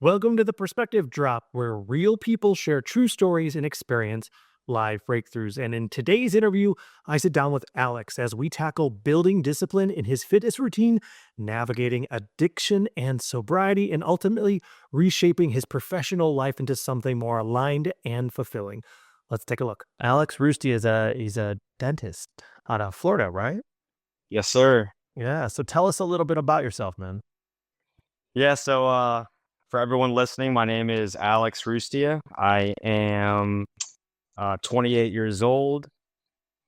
Welcome to the Perspective Drop, where real people share true stories and experience live breakthroughs. And in today's interview, I sit down with Alex as we tackle building discipline in his fitness routine, navigating addiction and sobriety, and ultimately reshaping his professional life into something more aligned and fulfilling. Let's take a look. Alex Roosty he's a dentist out of Florida, right? Yes, sir. Yeah. So tell us a little bit about yourself, man. Yeah, for everyone listening, my name is Alex Rustia. I am 28 years old.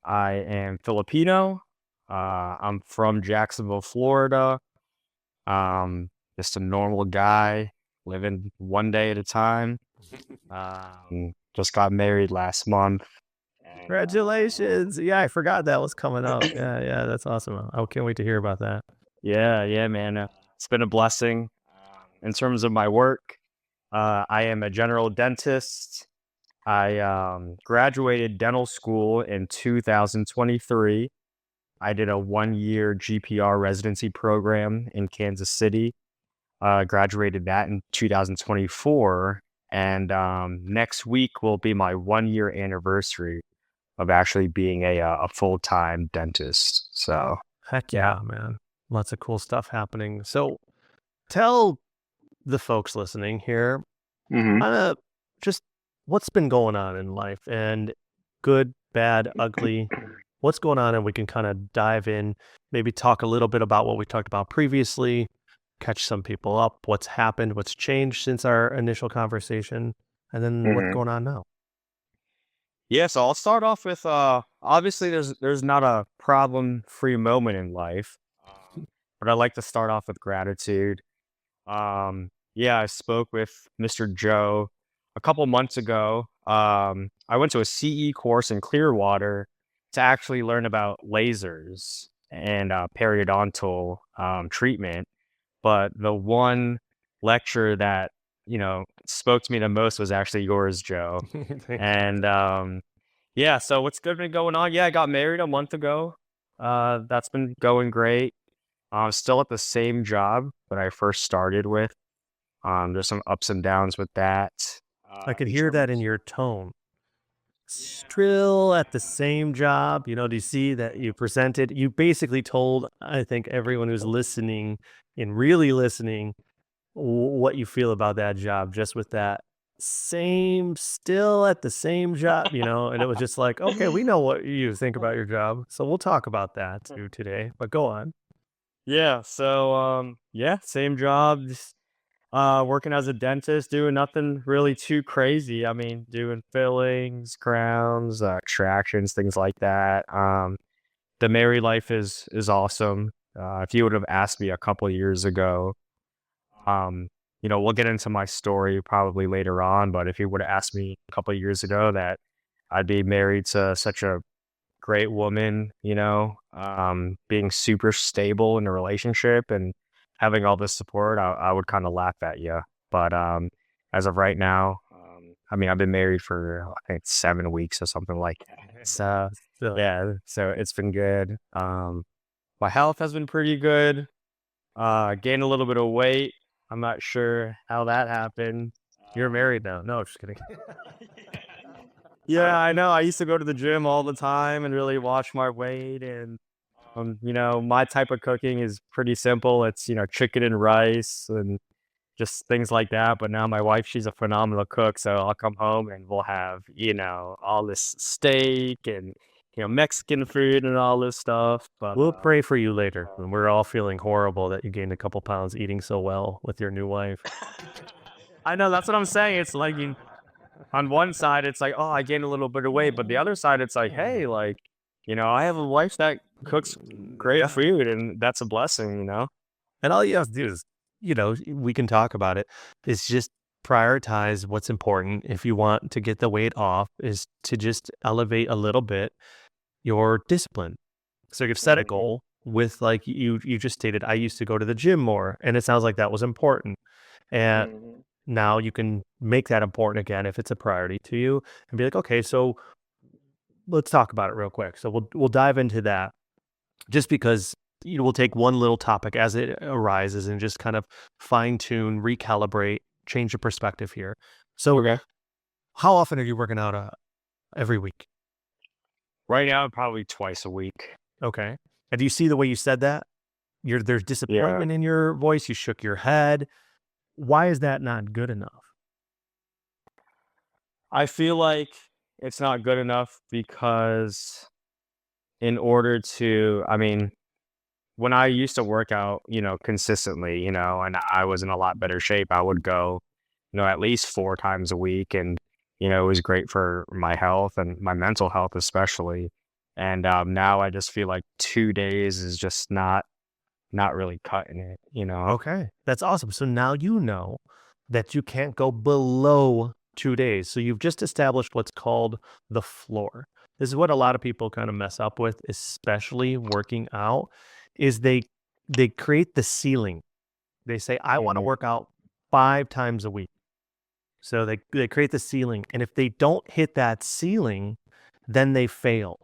I am Filipino. I'm from Jacksonville, Florida. Um, just a normal guy living one day at a time. Just got married last month. And Congratulations. Yeah, I forgot that was coming up. Yeah, yeah, that's awesome. I can't wait to hear about that. yeah, man. It's been a blessing. In terms of my work, I am a general dentist. I graduated dental school in 2023. I did a 1 year GPR residency program in Kansas City. Graduated that in 2024. And next week will be my 1 year anniversary of actually being a full time dentist. So, Heck yeah. yeah, man. Lots of cool stuff happening. So tell the folks listening here hmm kind of just what's been going on in life and good, bad, ugly. What's going on? And we can kind of dive in, maybe talk a little bit about what we talked about previously, catch some people up, what's happened, what's changed since our initial conversation, and then what's hmm going on now. Yeah, so I'll start off with obviously there's not a problem free moment in life. But I like to start off with gratitude. Yeah, I spoke with Mr. Joe a couple months ago. I went to a CE course in Clearwater to actually learn about lasers and periodontal treatment. But the one lecture that spoke to me the most was actually yours, Joe. Thank you. And yeah, so what's been going on? Yeah, I got married a month ago. That's been going great. I'm still at the same job that I first started with. There's some ups and downs with that. I could In hear that in terms, your tone. Still at the same job, do you see that you presented? You basically told, I think, everyone who's listening and really listening what you feel about that job just with that same, still at the same job, and it was just like, okay, we know what you think about your job. So we'll talk about that too today, but go on. yeah, so yeah, same job. Just, working as a dentist, doing nothing really too crazy. I mean, doing fillings, crowns, extractions, things like that. The married life is awesome. If you would have asked me a couple years ago, Um, we'll get into my story probably later on, but if you would have asked me a couple of years ago that I'd be married to such a great woman, being super stable in a relationship and having all this support, I would kind of laugh at you. But as of right now, I mean, I've been married for I think 7 weeks or something like that. So Still, yeah, so it's been good. My health has been pretty good. Gained a little bit of weight. I'm not sure how that happened. you're married now. No, just kidding. Yeah, I know. I used to go to the gym all the time and really watch my weight. And, my type of cooking is pretty simple. It's, chicken and rice and just things like that. But now my wife, she's a phenomenal cook. So I'll come home and we'll have, all this steak and, Mexican food and all this stuff. But, We'll pray for you later when we're all feeling horrible that you gained a couple pounds eating so well with your new wife. I know that's what I'm saying. It's like on one side, it's like, oh, I gained a little bit of weight, but the other side, it's like, hey, like, I have a wife that cooks great Yeah. food, and that's a blessing. And all you have to do is, we can talk about it. Is just prioritize what's important. If you want to get the weight off, is to just elevate a little bit your discipline. So you've set a hmm goal with like you just stated, I used to go to the gym more, and it sounds like that was important. And hmm now you can make that important again if it's a priority to you and be like, okay, so let's talk about it real quick. So we'll dive into that just because we'll take one little topic as it arises and just kind of fine tune, recalibrate. change the perspective here. So Okay. how often are you working out every week? Right now, probably twice a week. Okay. And do you see the way you said that? There's Yeah. disappointment in your voice. You shook your head. Why is that not good enough? I feel like it's not good enough because in order to, I mean, when I used to work out, consistently, and I was in a lot better shape, I would go, at least 4 times a week. And, it was great for my health and my mental health, especially. And now I just feel like 2 days is just not really cutting it. Okay. That's awesome. So now you know that you can't go below 2 days. So you've just established what's called the floor. This is what a lot of people kind of mess up with, especially working out, is they create the ceiling. They say, I want to Mhm. work out 5 times a week. So they create the ceiling. And if they don't hit that ceiling, then they fail.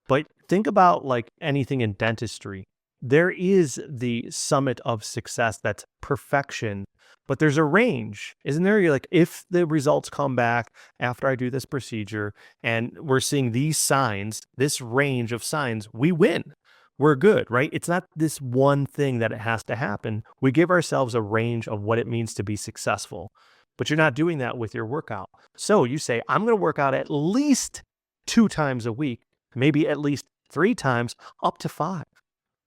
But think about like anything in dentistry. There is the summit of success that's perfection, but there's a range, isn't there? You're like, if the results come back after I do this procedure and we're seeing these signs, this range of signs, we win. We're good, right? It's not this one thing that it has to happen. We give ourselves a range of what it means to be successful, but you're not doing that with your workout. So you say, I'm going to work out at least 2 times a week, maybe at least 3 times, up to 5.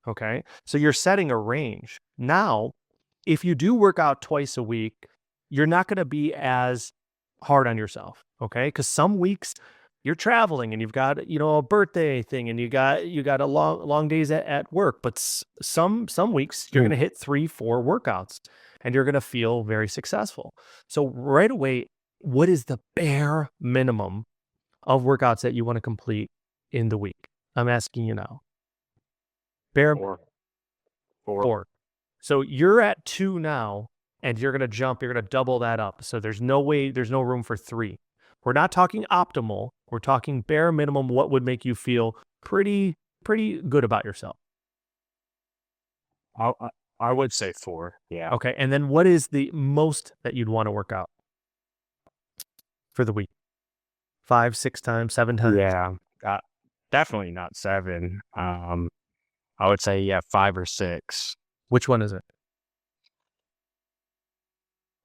Okay. So you're setting a range. Now, if you do work out twice a week, you're not going to be as hard on yourself. Okay. Because some weeks you're traveling and you've got, a birthday thing and you got a long days at work. But some weeks you're going Mm. to hit 3, 4 workouts and you're going to feel very successful. So right away, what is the bare minimum of workouts that you want to complete in the week? I'm asking you now. Bare Four. Four. 4. So you're at 2 now, and you're gonna double that up. So there's no room for 3. We're not talking optimal. We're talking bare minimum, what would make you feel pretty good about yourself. I would say four. Yeah. Okay. And then what is the most that you'd want to work out for the week? 5, 6 times, 7 times? Yeah. Uh, Definitely not seven. I would say, yeah, 5 or 6. Which one is it?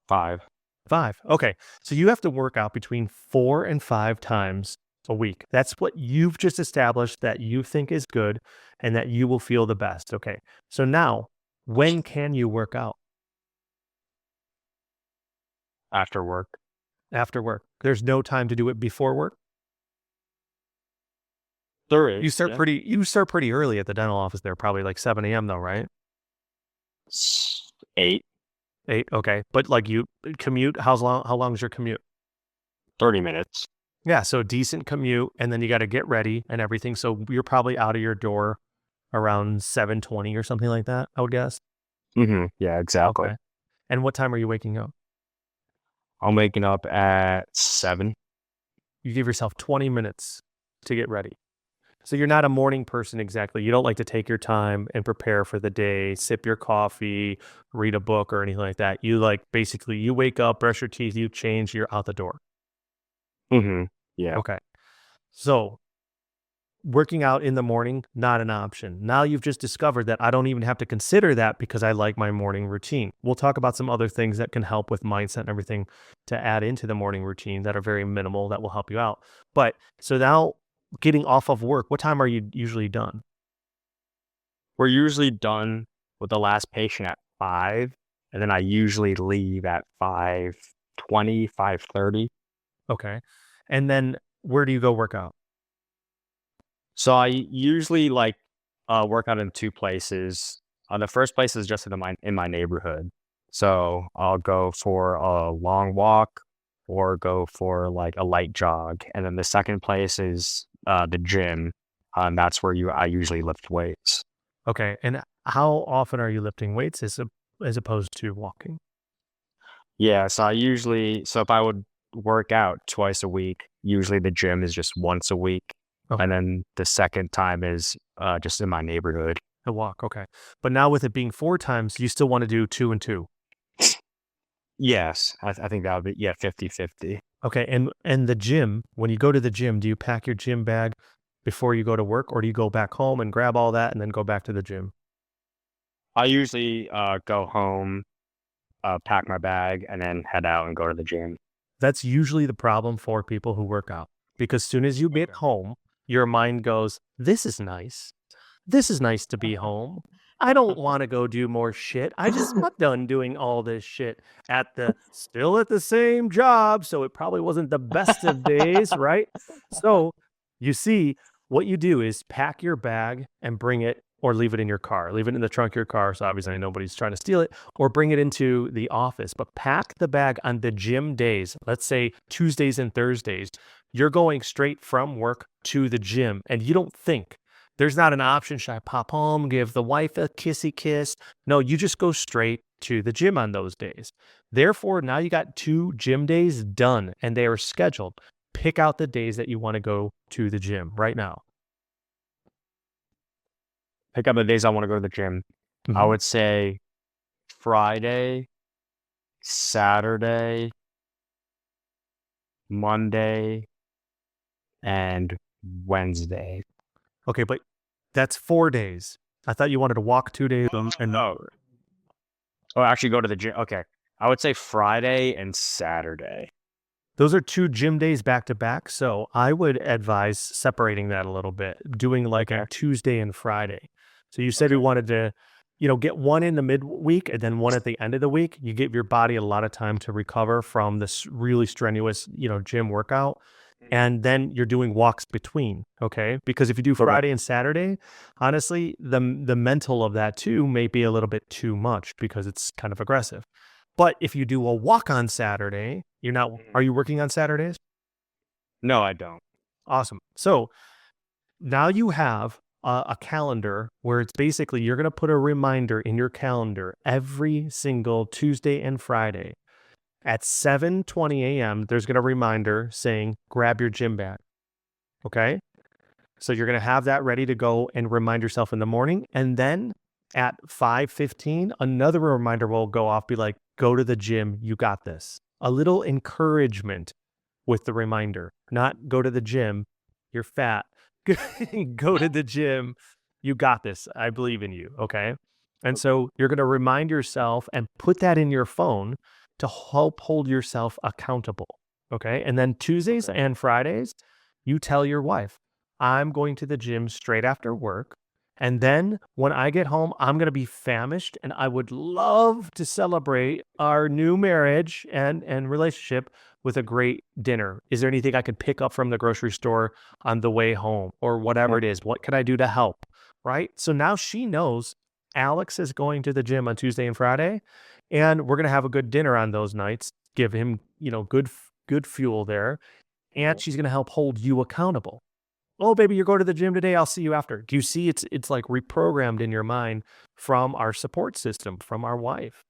5. 5. Okay. So you have to work out between 4 and 5 times a week. That's what you've just established that you think is good and that you will feel the best. Okay. So now, when can you work out After work. after work? There's no time to do it before work. There You is, start yeah. pretty you start pretty early at the dental office there, probably like 7 a.m. though, right? 8, 8. Okay. But like you commute, how long is your commute? 30 minutes. Yeah, so decent commute and then you got to get ready and everything. So you're probably out of your door around 7:20 or something like that, I would guess. Yeah, exactly. Okay. And what time are you waking up? I'm waking up at 7. You give yourself 20 minutes to get ready. So you're not a morning person exactly. You don't like to take your time and prepare for the day, sip your coffee, read a book or anything like that. You like basically you wake up, brush your teeth, you change, you're out the door. Yeah. Okay. So working out in the morning, not an option. Now you've just discovered that I don't even have to consider that because I like my morning routine. We'll talk about some other things that can help with mindset and everything to add into the morning routine that are very minimal that will help you out. But so now getting off of work, what time are you usually done? We're usually done with the last patient at 5, and then I usually leave at 5:20, 5:30. Okay. And then where do you go work out? So I usually work out in 2 places. The first place is just in my neighborhood. So I'll go for a long walk or go for like a light jog. And then the second place is the gym. That's where I usually lift weights. Okay. And how often are you lifting weights as opposed to walking? Yeah, so if I would work out twice a week, usually the gym is just once a week. Okay. And then the second time is just in my neighborhood. A walk. Okay. But now with it being 4 times, you still want to do 2 and 2. Yes, I think that would be, yeah, 50-50. Okay, and the gym, when you go to the gym, do you pack your gym bag before you go to work, or do you go back home and grab all that and then go back to the gym? I usually go home, pack my bag, and then head out and go to the gym. That's usually the problem for people who work out, because soon as you get Okay. home, your mind goes, "This is nice. This is nice to be home. I don't want to go do more shit. I just got done doing all this shit at the still at the same job, so it probably wasn't the best of days, right?" So, you see, what you do is pack your bag and bring it or leave it in your car. Leave it in the trunk of your car, so obviously nobody's trying to steal it, or bring it into the office. But pack the bag on the gym days. Let's say Tuesdays and Thursdays. You're going straight from work to the gym and you don't think. There's not an option. Should I pop home, give the wife a kissy kiss? No, you just go straight to the gym on those days. Therefore, now you got 2 gym days done and they are scheduled. Pick out the days that you want to go to the gym right now. Pick up the days I want to go to the gym. I Mhm. would say Friday, Saturday, Monday, and Wednesday. Okay, but that's 4 days. I thought you wanted to walk 2 days and Oh, oh, actually go to the gym. Okay. I would say Friday and Saturday. those are 2 gym days back to back, so I would advise separating that a little bit, doing like Okay. a Tuesday and Friday. So you said you Okay. wanted to, get one in the midweek and then one at the end of the week. You give your body a lot of time to recover from this really strenuous, gym workout. And then you're doing walks between, okay? Because if you do Okay. Friday and Saturday, honestly, the mental of that too may be a little bit too much because it's kind of aggressive. But if you do a walk on Saturday, you're not Mhm. are you working on Saturdays? No, I don't. Awesome. So now you have a calendar where it's basically you're going to put a reminder in your calendar every single Tuesday and Friday at 7:20 a.m. There's going to a reminder saying grab your gym bag. Okay. So you're going to have that ready to go and remind yourself in the morning. And then at 5:15, another reminder will go off, be like, go to the gym. You got this. A little encouragement with the reminder, not go to the gym. You're fat. Go to the gym. You got this. I believe in you. Okay. And Okay. so you're going to remind yourself and put that in your phone to help hold yourself accountable. Okay. And then Tuesdays Okay. and Fridays, you tell your wife, I'm going to the gym straight after work. And then when I get home, I'm going to be famished and I would love to celebrate our new marriage and relationship with a great dinner. Is there anything I could pick up from the grocery store on the way home or whatever it is? What can I do to help? Right? So now she knows Alex is going to the gym on Tuesday and Friday and we're going to have a good dinner on those nights. Give him, good fuel there and Okay. she's going to help hold you accountable. Oh, baby, you're going to the gym today. I'll see you after. Do you see it's like reprogrammed in your mind from our support system, from our wife.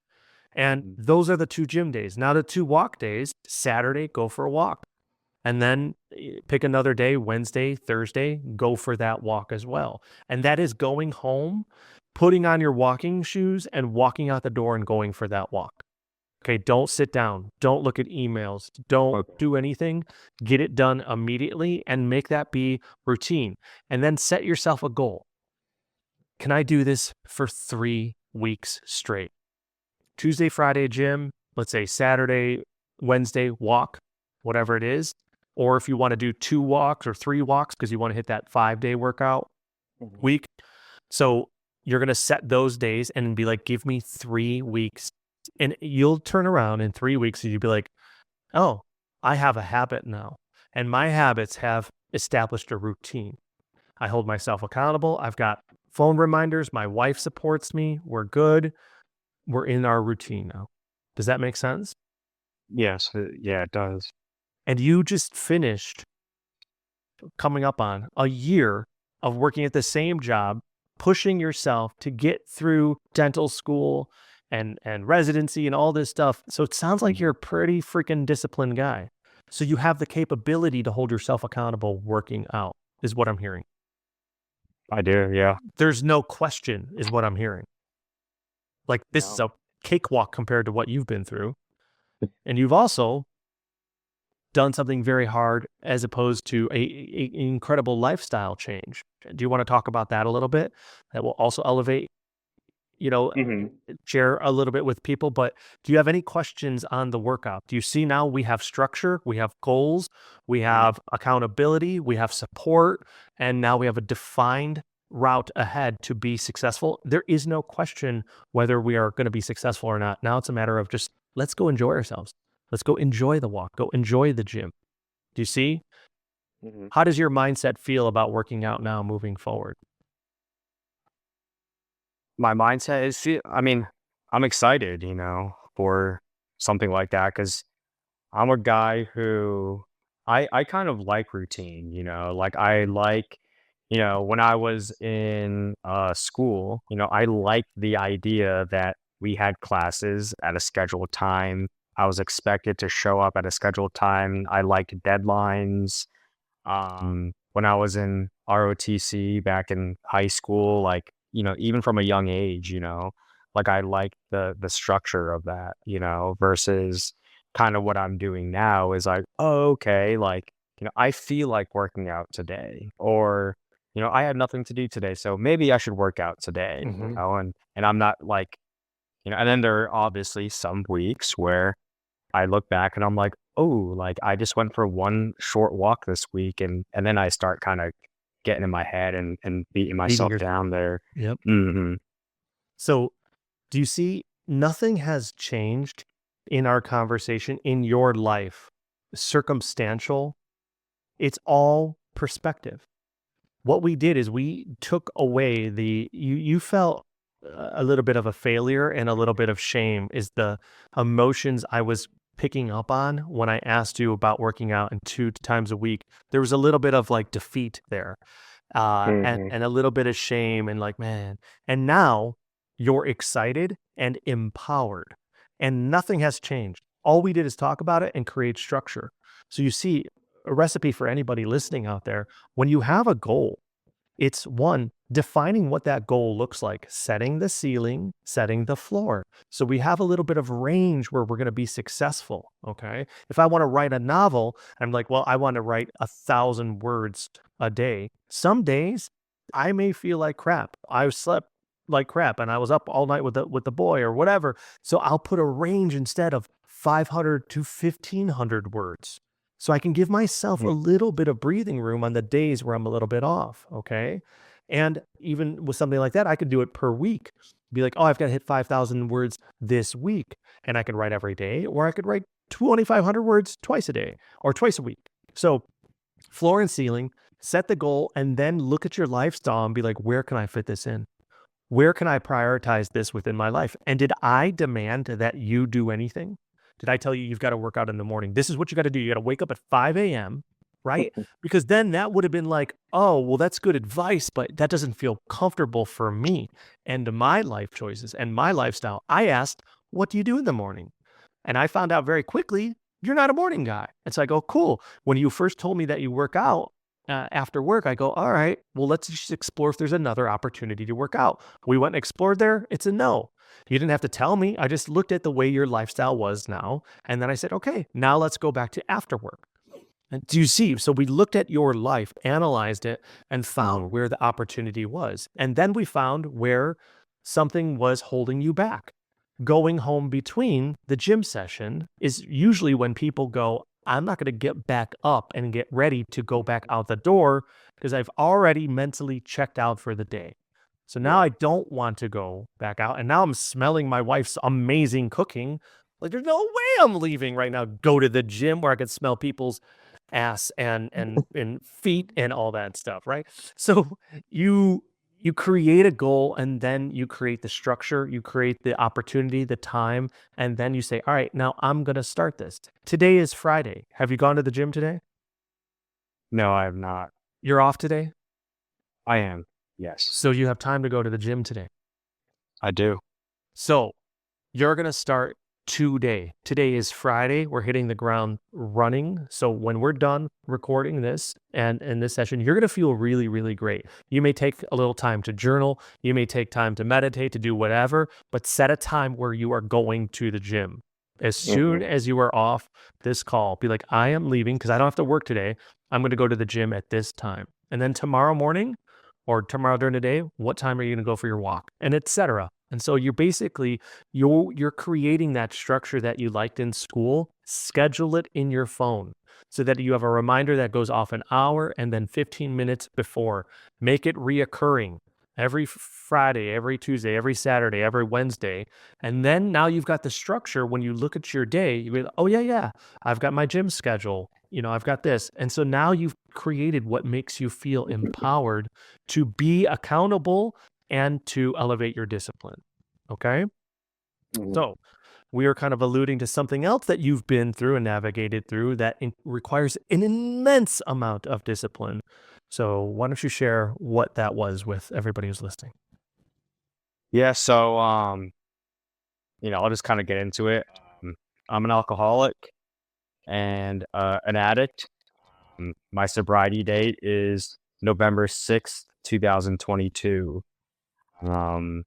And Mm. those are the 2 gym days. Now the 2 walk days, Saturday, go for a walk. And then pick another day, Wednesday, Thursday, go for that walk as well. And that is going home, putting on your walking shoes and walking out the door and going for that walk. Okay, don't sit down. Don't look at emails. Don't Okay. do anything. Get it done immediately and make that be routine. And then set yourself a goal. Can I do this for 3 weeks straight? Tuesday, Friday, gym, let's say Saturday, Wednesday, walk, whatever it is. Or if you want to do 2 walks or 3 walks because you want to hit that 5-day workout Mhm. week. So you're going to set those days and be like, give me 3 weeks. And you'll turn around in 3 weeks and you'll be like, oh, I have a habit now. And my habits have established a routine. I hold myself accountable. I've got phone reminders. My wife supports me. We're good. We're in our routine now. Does that make sense? Yes. Yeah, it does. And you just finished coming up on a year of working at the same job, pushing yourself to get through dental school and residency and all this stuff. So it sounds like Mhm. you're a pretty freaking disciplined guy. So you have the capability to hold yourself accountable working out, is what I'm hearing. I do. Yeah. There's no question, is what I'm hearing. Like this is No. a cakewalk compared to what you've been through. And you've also done something very hard as opposed to a incredible lifestyle change. Do you want to talk about that a little bit? That will also elevate, you know, Mhm. share a little bit with people. But do you have any questions on the workout? Do you see now we have structure, we have goals, we Mhm. have accountability, we have support, and now we have a defined route ahead to be successful? There is no question whether we are going to be successful or not. Now it's a matter of just let's go enjoy ourselves. Let's go enjoy the walk, go enjoy the gym. Do you see? Mhm. How does your mindset feel about working out now moving forward? My mindset is, I mean, I'm excited, for something like that because I'm a guy who I kind of like routine, like I like, when I was in school, I liked the idea that we had classes at a scheduled time. I was expected to show up at a scheduled time. I liked deadlines. When I was in ROTC back in high school, like, even from a young age, like I like the structure of that, versus kind of what I'm doing now is like, oh, okay, like, I feel like working out today, or, I had nothing to do today, so maybe I should work out today, Mhm. and I'm not like, and then there are obviously some weeks where I look back and I'm like, "Oh, like, I just went for one short walk this week," and then I start kinda getting in my head and beating Beating myself your down there. Yep. Mhm. So, do you see nothing has changed in our conversation in your life, circumstantial? It's all perspective. What we did is we took away you felt a little bit of a failure and a little bit of shame is the emotions I was picking up on when I asked you about working out and 2 times a week. There was a little bit of like defeat there and Mhm. a little bit of shame and like, man. And now you're excited and empowered, and nothing has changed. All we did is talk about it and create structure. So you see, a recipe for anybody listening out there: when you have a goal, it's one, defining what that goal looks like, setting the ceiling, setting the floor. So we have a little bit of range where we're going to be successful. Okay. If I want to write a novel, I'm like, well, I want to write 1,000 words a day. Some days I may feel like crap. I slept like crap and I was up all night with the boy or whatever. So I'll put a range instead of 500 to 1,500 words. So I can give myself a Mhm. little bit of breathing room on the days where I'm a little bit off, okay? And even with something like that, I could do it per week. Be like, "Oh, I've got to hit 5,000 words this week." And I can write every day, or I could write 2,500 words twice a day or twice a week. So, floor and ceiling, set the goal, and then look at your lifestyle and be like, "Where can I fit this in? Where can I prioritize this within my life? And did I demand that you do anything? Did I tell you you've got to work out in the morning? This is what you got to do. You got to wake up at 5 a.m., right? Because then that would have been like, oh, well, that's good advice, but that doesn't feel comfortable for me and my life choices and my lifestyle. I asked, what do you do in the morning? And I found out very quickly, you're not a morning guy. And so I go, cool. When you first told me that you work out after work, I go, all right, well, let's just explore if there's another opportunity to work out. We went and explored there. It's a no. You didn't have to tell me. I just looked at the way your lifestyle was now. And then I said, okay, now let's go back to after work. And do you see? So we looked at your life, analyzed it, and found where the opportunity was. And then we found where something was holding you back. Going home between the gym session is usually when people go, I'm not going to get back up and get ready to go back out the door because I've already mentally checked out for the day. So now Yeah. I don't want to go back out. And now I'm smelling my wife's amazing cooking. Like, there's no way I'm leaving right now, go to the gym where I can smell people's ass and feet and all that stuff, right? So you you create a goal and then you create the structure, you create the opportunity, the time, and then you say, "All right, now I'm going to start this." Today is Friday. Have you gone to the gym today? No, I have not. You're off today? I am. Yes, So you have time to go to the gym today. I do. So you're going to start today. Today is Friday. We're hitting the ground running. So when we're done recording this and in this session, you're going to feel really, really great. You may take a little time to journal. You may take time to meditate, to do whatever, but set a time where you are going to the gym. As soon Mhm. as you are off this call, be like, I am leaving because I don't have to work today. I'm going to go to the gym at this time. And then tomorrow morning or tomorrow during the day, what time are you going to go for your walk? And etc. And so you're basically you're creating that structure that you liked in school. Schedule it in your phone so that you have a reminder that goes off an hour and then 15 minutes before. Make it reoccurring every Friday, every Tuesday, every Saturday, every Wednesday. And then now you've got the structure when you look at your day, you go, oh, yeah, yeah, I've got my gym schedule. I've got this. And so now you've created what makes you feel empowered to be accountable and to elevate your discipline. Okay. Mhm. So we are kind of alluding to something else that you've been through and navigated through that requires an immense amount of discipline. So why don't you share what that was with everybody who's listening? Yeah, so, I'll just kinda get into it. Um, I'm an alcoholic and, an addict. My sobriety date is November 6th, 2022. Um,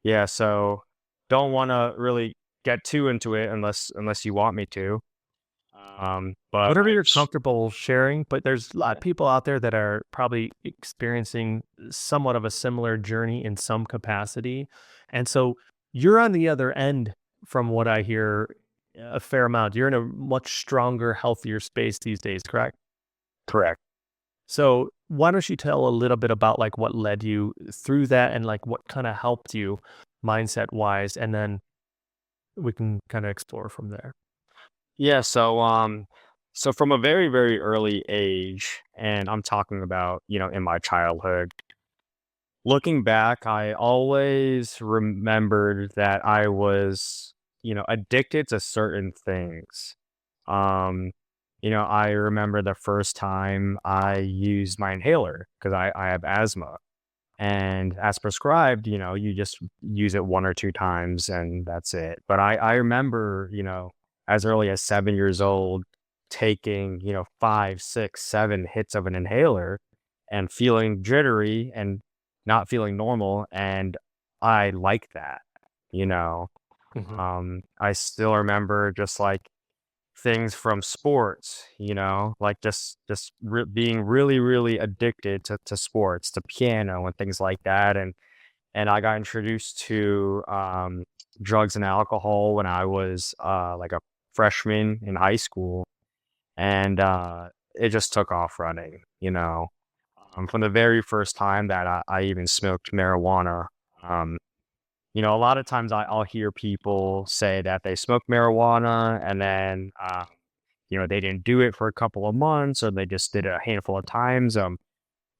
yeah, so don't wanna really get too into it unless you want me to. But Whatever I you're sh comfortable sharing, but there's a lot Yeah, of people out there that are probably experiencing somewhat of a similar journey in some capacity. And so you're on the other end, from what I hear, a fair amount. You're in a much stronger, healthier space these days, correct? correct. So why don't you tell a little bit about like what led you through that and like what kind of helped you mindset wise, and then we can kind of explore from there. Yeah, so from a very, very early age, and I'm talking about, in my childhood, looking back, I always remembered that I was, addicted to certain things. Um, I remember the first time I used my inhaler because I have asthma. And as prescribed, you just use it 1 or 2 times and that's it. But I remember, as early as 7 years old, taking, 5, 6, 7 hits of an inhaler and feeling jittery and not feeling normal, and I like that, you know? Hmm. I still remember just, like, things from sports, like being really, really addicted to sports, to piano and things like that. And I got introduced to drugs and alcohol when I was like a freshman in high school, and it just took off running. From the very first time that I even smoked marijuana. Um, a lot of times I'll hear people say that they smoke marijuana and then they didn't do it for a couple of months or they just did it a handful of times.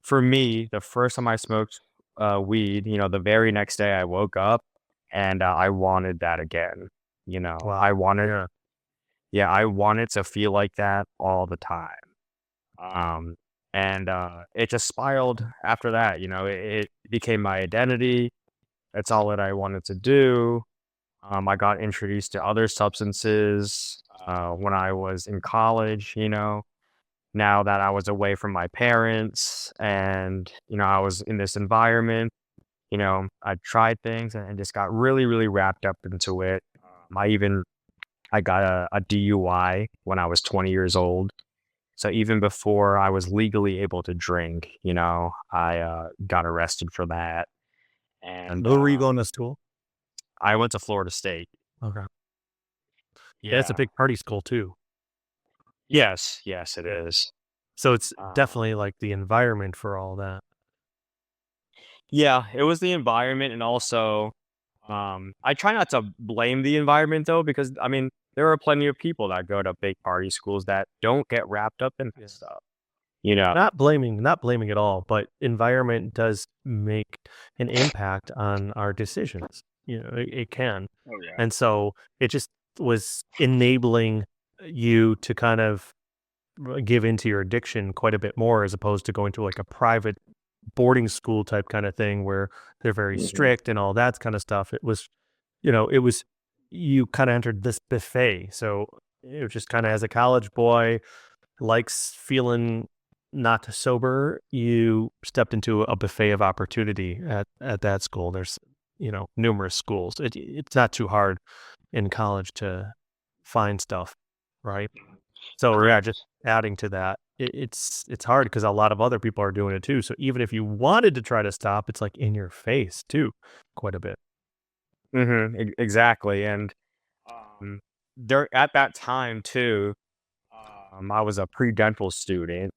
For me, the first time I smoked weed, the very next day I woke up and I wanted that again. I Wow. wanted, Yeah. yeah, I wanted to feel like that all the time. Um, and it just spiraled after that. It became my identity. That's all that I wanted to do. I got introduced to other substances when I was in college, now that I was away from my parents and, I was in this environment, I tried things and just got really, really wrapped up into it. I got a DUI when I was 20 years old. So even before I was legally able to drink, I got arrested for that. And Where were you going to school? I went to Florida State. Okay. Yeah, it's a Yeah. big party school too. Yes. Yes, it Yeah. is. So it's Uh, definitely like the environment for all that. yeah, it was the environment and also I try not to blame the environment though, because I mean, there are plenty of people that go to big party schools that don't get wrapped up in that Yeah. stuff, you know? Not blaming at all, but environment does make an impact on our decisions. It can. Oh yeah. And so it just was enabling you to kind of give into your addiction quite a bit more as opposed to going to like a private boarding school type kind of thing where they're very Mhm. strict and all that kind of stuff. It was you kind of entered this buffet. So it was just kind of as a college boy likes feeling not sober, you stepped into a buffet of opportunity at that school. There's numerous schools. It's not too hard in college to. find stuff, right? So yeah, just adding to that, it's hard because a lot of other people are doing it too. So even if you wanted to try to stop, it's like in your face too, quite a bit. Exactly. And there at that time too, I was a pre-dental student,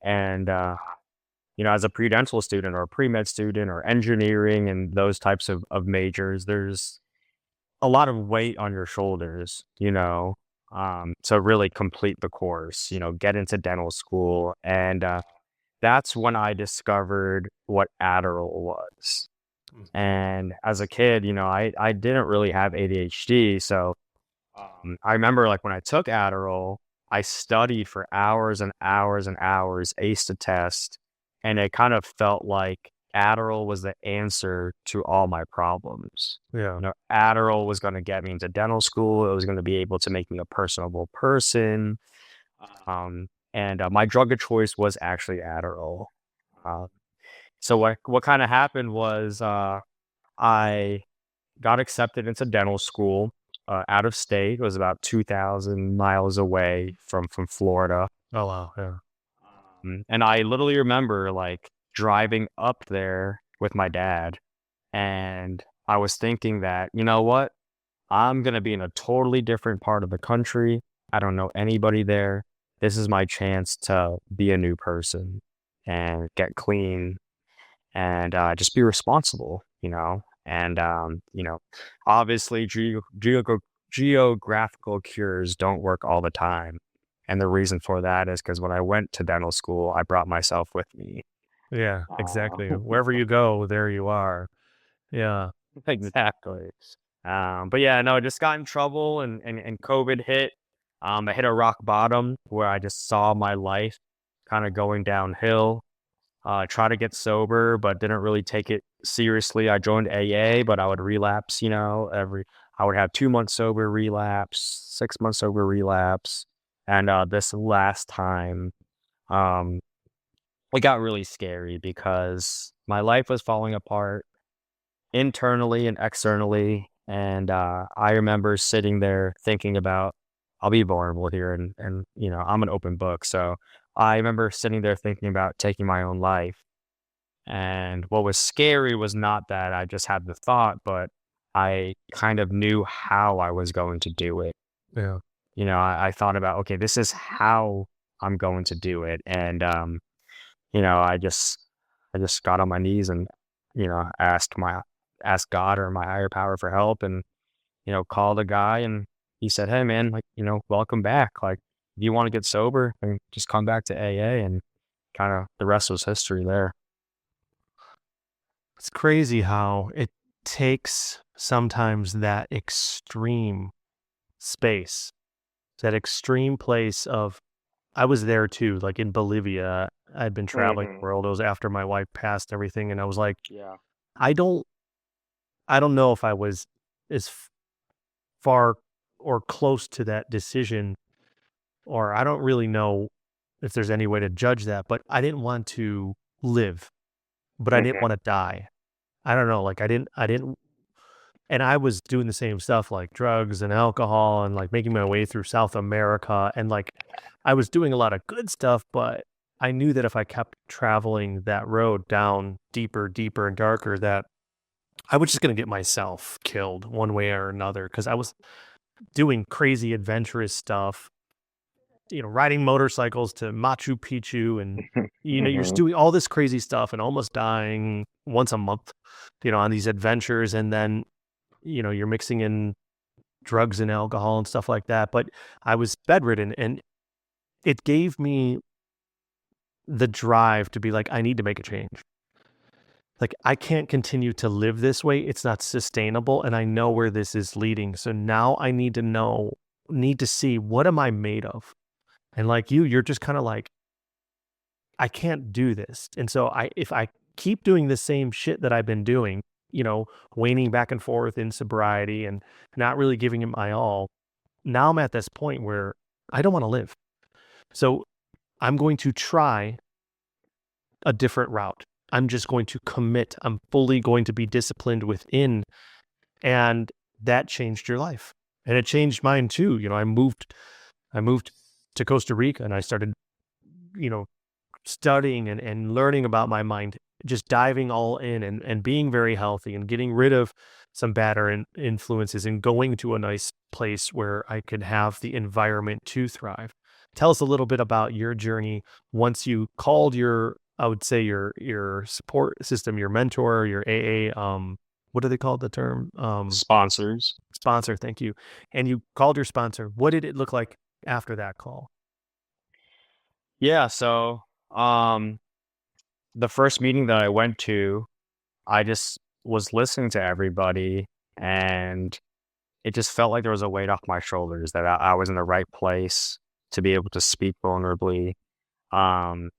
and as a pre-dental student or a pre-med student or engineering and those types of majors, there's a lot of weight on your shoulders, to really complete the course, get into dental school. And that's when I discovered what Adderall was. And as a kid, I didn't really have ADHD. So I remember like when I took Adderall, I studied for hours and hours and hours, aced a test, and it kind of felt like Adderall was the answer to all my problems. Yeah. Adderall was going to get me into dental school. It was going to be able to make me a personable person. And my drug of choice was actually Adderall. Uh, so what kind of happened was I got accepted into dental school out of state. It was about 2,000 miles away from Florida. Oh wow. Yeah. And I literally remember like driving up there with my dad. And I was thinking that, you know what? I'm going to be in a totally different part of the country. I don't know anybody there. This is my chance to be a new person and get clean and just be responsible. And, obviously geographical cures don't work all the time. And the reason for that is because when I went to dental school, I brought myself with me. Yeah. Uh, Exactly. Wherever you go, there you are. Yeah. exactly. But yeah, no, I just got in trouble and COVID hit. I hit a rock bottom where I just saw my life kind of going downhill. Try to get sober, but didn't really take it seriously. I joined AA, but I would relapse, I would have 2 months sober relapse, 6 months sober relapse. And this last time, um, it got really scary because my life was falling apart internally and externally. And I remember sitting there thinking about, I'll be vulnerable here and I'm an open book. So I remember sitting there thinking about taking my own life. And what was scary was not that I just had the thought, but I kind of knew how I was going to do it. Yeah. I thought about, okay, this is how I'm going to do it. And, I just got on my knees and, asked God or my higher power for help and, called a guy and he said, hey man, like, welcome back. Like, if you want to get sober, then just come back to AA and kind of the rest was history there. It's crazy how it takes sometimes that extreme space, that extreme place of I was there too, like in Bolivia. I'd been traveling the Hmm. world. It was after my wife passed and everything, and I was like, Yeah. I don't I don't know if I was as far or close to that decision, or I don't really know if there's any way to judge that, but I didn't want to live, but I didn't Hmm. want to die. I don't know, like I didn't and I was doing the same stuff like drugs and alcohol and like making my way through South America and like I was doing a lot of good stuff, but I knew that if I kept traveling that road down deeper, deeper and darker, that I was just going to get myself killed one way or another because I was doing crazy adventurous stuff, riding motorcycles to Machu Picchu and you're just Hmm. doing all this crazy stuff and almost dying once a month, on these adventures and then you're mixing in drugs and alcohol and stuff like that, but I was bedridden and it gave me the drive to be like, I need to make a change. Like, I can't continue to live this way. It's not sustainable. And I know where this is leading. So now I need to see what am I made of? And like you're just kind of like, I can't do this. And so if I keep doing the same shit that I've been doing, waning back and forth in sobriety and not really giving it my all, now I'm at this point where I don't want to live. So I'm going to try a different route. I'm just going to commit. I'm fully going to be disciplined within. And that changed your life. And it changed mine too. I moved to Costa Rica and I started, you know, studying and learning about my mind, just diving all in and being very healthy and getting rid of some influences and going to a nice place where I could have the environment to thrive. Tell us a little bit about your journey once you called your, I would say your support system, your mentor, your AA, what do they call the term? Sponsors. Sponsor, thank you. And you called your sponsor. What did it look like after that call? Yeah, so um the first meeting that I went to, I just was listening to everybody, and it just felt like there was a weight off my shoulders that I was in the right place to be able to speak vulnerably. Um,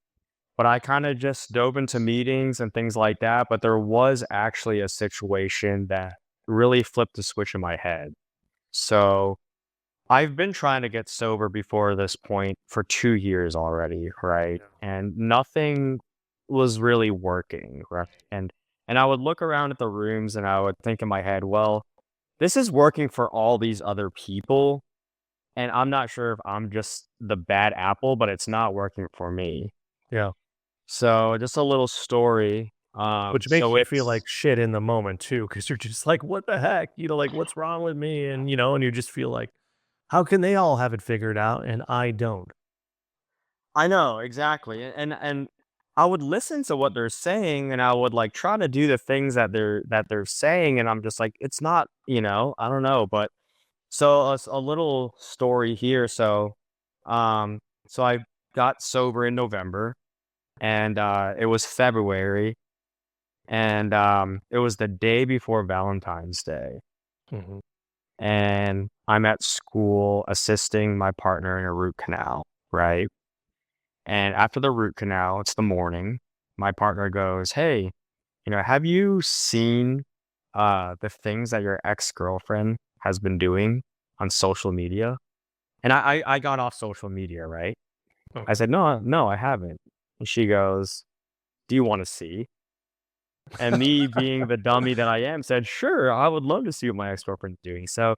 but I kind of just dove into meetings and things like that. But there was actually a situation that really flipped the switch in my head. So I've been trying to get sober before this point for 2 years already, right? Yeah. And nothing was really working, right? And I would look around at the rooms and I would think in my head, well, this is working for all these other people, and I'm not sure if I'm just the bad apple, but it's not working for me. Yeah. So just a little story. Which makes So you feel like it's shit in the moment too, because you're just like, "What the heck?" Like, "What's wrong with me?" And you just feel like, "How can they all have it figured out and I don't?" I know exactly, and I would listen to what they're saying, and I would like try to do the things that they're saying, and I'm just like, it's not, I don't know, but so a little story here. So I got sober in November, and it was February, and it was the day before Valentine's Day, Mhm. and I'm at school assisting my partner in a root canal, right? And after the root canal, it's the morning. My partner goes, "Hey, have you seen the things that your ex-girlfriend has been doing on social media?" And I got off social media, right? I Okay. said, "No, no, I haven't." And she goes, "Do you want to see?" And me being the dummy that I am said, "Sure, I would love to see what my ex-girlfriend's doing." So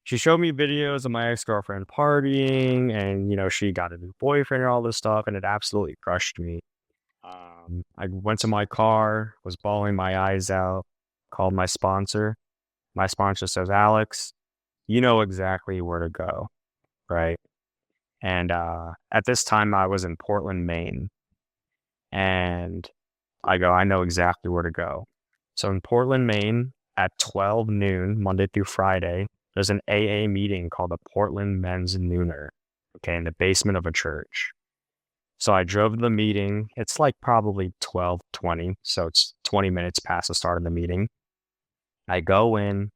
she showed me videos of my ex-girlfriend partying, and she got a new boyfriend and all this stuff, and it absolutely crushed me. I went to my car, was bawling my eyes out, called my sponsor. My sponsor says, "Alex, you know exactly where to go," right? And at this time, I was in Portland, Maine, and I go, "I know exactly where to go." So in Portland, Maine, at 12 noon, Monday through Friday, there's an AA meeting called the Portland Men's Nooner, okay, in the basement of a church. So I drove to the meeting. It's like probably 12:20, so it's 20 minutes past the start of the meeting. I go in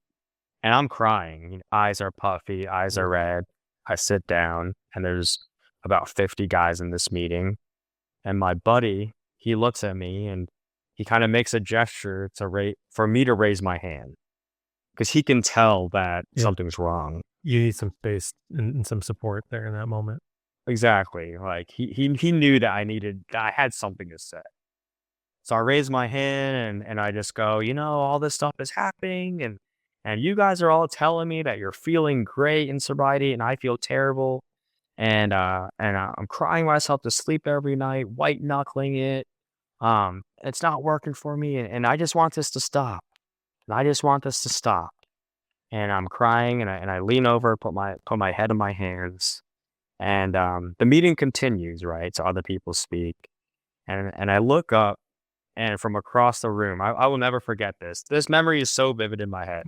and I'm crying. Eyes are puffy, eyes are Mm. red. I sit down and there's about 50 guys in this meeting. And my buddy, he looks at me and he kind of makes a gesture for me to raise my hand because he can tell that Yeah. something's wrong. You need some space and some support there in that moment. Exactly. Like he knew that I had something to say. So I raise my hand and I just go, all this stuff is happening, and you guys are all telling me that you're feeling great in sobriety and I feel terrible, and I'm crying myself to sleep every night, white knuckling it. It's not working for me, and I just want this to stop. And I just want this to stop. And I'm crying, and I lean over, put my head in my hands, and the meeting continues, right? So other people speak, and I look up, and from across the room, I will never forget this. This memory is so vivid in my head.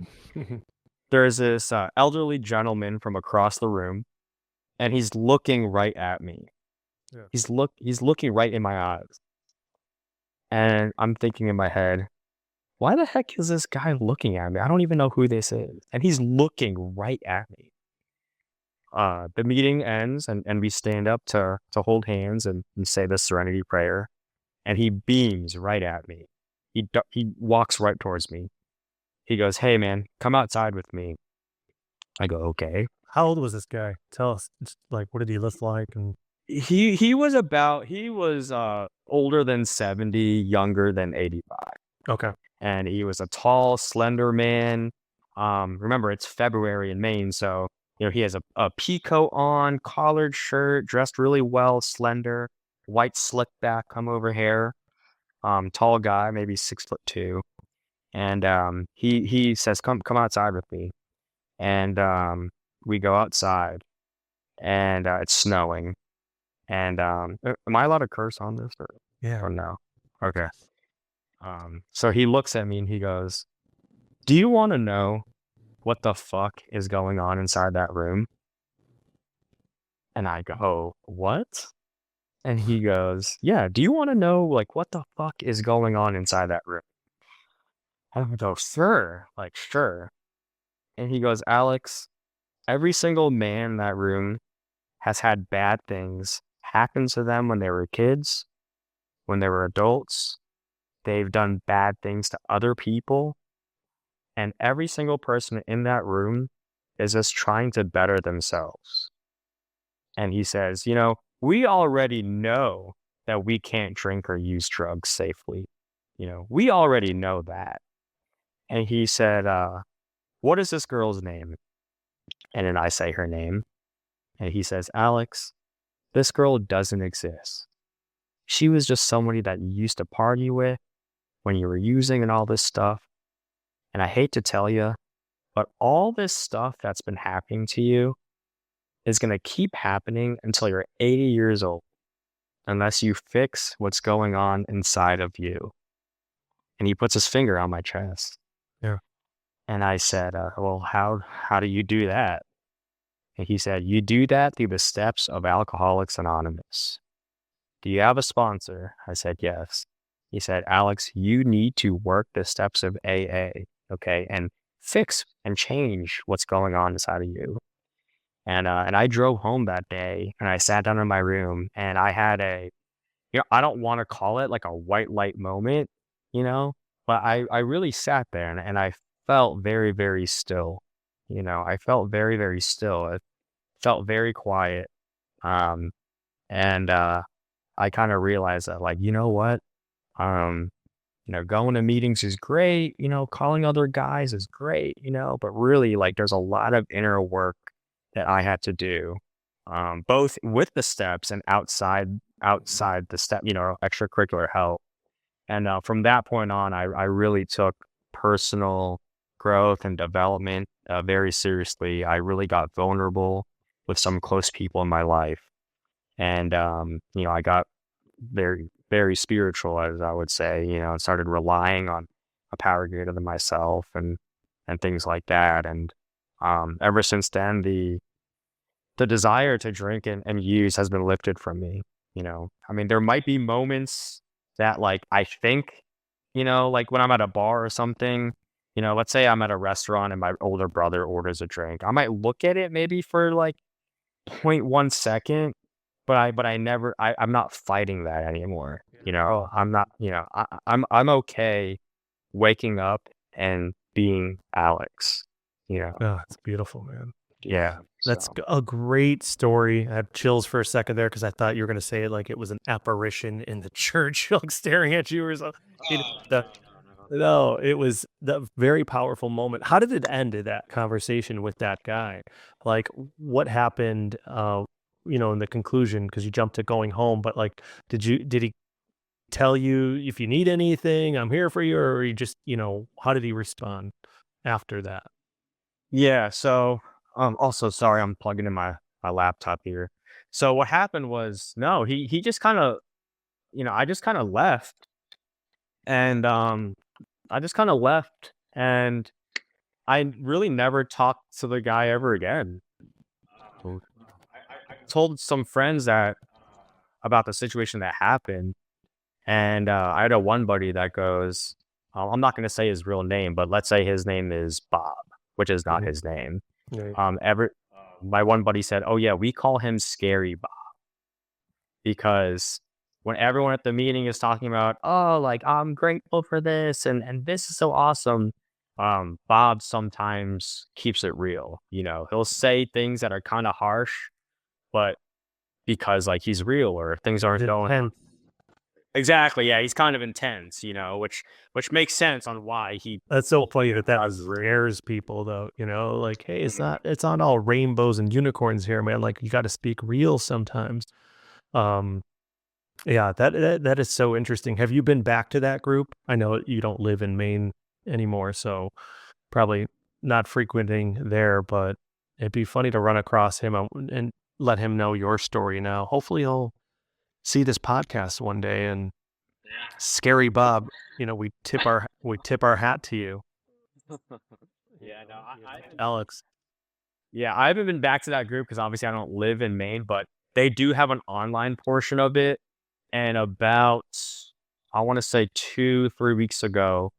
There's this elderly gentleman from across the room, and he's looking right at me. Yeah. He's looking right in my eyes, and I'm thinking in my head, why the heck is this guy looking at me? I don't even know who this is, and he's looking right at me. The meeting ends, and we stand up to hold hands and say the Serenity Prayer, and he beams right at me. He walks right towards me. He goes, "Hey, man, come outside with me." I go, "Okay." How old was this guy? Tell us. Just like, what did he look like? And He was older than 70, younger than 85. okay. And he was a tall, slender man. Remember, it's February in Maine, so He has a pea coat on, collared shirt, dressed really well, slender, white slick back come over hair. Tall guy, maybe 6'2". And he says, come outside with me. And we go outside, and it's snowing. And am I allowed to curse on this, Yeah. or no? Okay. So he looks at me and he goes, "Do you want to know what the fuck is going on inside that room?" And I go, "What?" And he goes, "Yeah, do you want to know like what the fuck is going on inside that room?" And I go, "Sure, like sure." And he goes, "Alex, every single man in that room has had bad things happen to them when they were kids, when they were adults. They've done bad things to other people, and every single person in that room is just trying to better themselves." And he says, "We already know that we can't drink or use drugs safely. We already know that." And he said, "What is this girl's name?" And then I say her name. And he says, "Alex, this girl doesn't exist. She was just somebody that you used to party with when you were using and all this stuff. And I hate to tell you, but all this stuff that's been happening to you is going to keep happening until you're 80 years old, unless you fix what's going on inside of you." And he puts his finger on my chest. Yeah. And I said, "Well, how do you do that?" And he said, "You do that through the steps of Alcoholics Anonymous." "Do you have a sponsor?" I said, "Yes." He said, "Alex, you need to work the steps of AA, okay, and fix and change what's going on inside of you." And I drove home that day, and I sat down in my room, and I had I don't want to call it like a white light moment, but I really sat there, and I felt very, very still. I felt very, very still. It felt very quiet. Um, and I kind of realized that, like, you know what? Um, going to meetings is great, calling other guys is great, but really, like, there's a lot of inner work that I had to do, both with the steps and outside the step, extracurricular help. And from that point on, I really took personal growth and development very seriously. I really got vulnerable with some close people in my life. And, I got very, very spiritual, as I would say, and started relying on a power greater than myself and things like that. And ever since then, the desire to drink and use has been lifted from me. I mean, there might be moments that, like, I think, like when I'm at a bar or something, let's say I'm at a restaurant and my older brother orders a drink. I might look at it maybe for like 0.1 second, but I never, I'm not fighting that anymore. Oh, I'm not, I'm okay waking up and being Alex, you know. oh, it's beautiful, man. Yeah. That's So a great story. I had chills for a second there because I thought you were going to say it like it was an apparition in the church, like staring at you or something. No, it was the very powerful moment. How did it end in that conversation with that guy? Like, what happened? In the conclusion, because you jumped to going home, but like, did he tell you if you need anything, I'm here for you, or he just, how did he respond after that? yeah. So also sorry, I'm plugging in my laptop here. So what happened was, no, he just kind of, I just kind of left. And I just kind of left, and I really never talked to the guy ever again. Oh. I told some friends that about the situation that happened, and I had a one buddy that goes, I'm not going to say his real name, but let's say his name is Bob, which is not Mhm. his name. Right. My one buddy said, "Oh yeah, we call him Scary Bob because when everyone at the meeting is talking about, oh, like I'm grateful for this and this is so awesome." Bob sometimes keeps it real. He'll say things that are kind of harsh, but because like he's real or things It's aren't going intense. Exactly, yeah, he's kind of intense, which makes sense on why he That's so funny that that does. scares people though, like, "Hey, it's not all rainbows and unicorns here, man, like, you gotta speak real sometimes." Um, yeah, that is so interesting. Have you been back to that group? I know you don't live in Maine anymore, so probably not frequenting there, but it'd be funny to run across him and let him know your story now. Hopefully, he'll see this podcast one day and Scary Bob, we tip our hat to you. Yeah, no, Alex. yeah, I haven't been back to that group because obviously I don't live in Maine, but they do have an online portion of it. And about, I want to say 2, 3 weeks ago,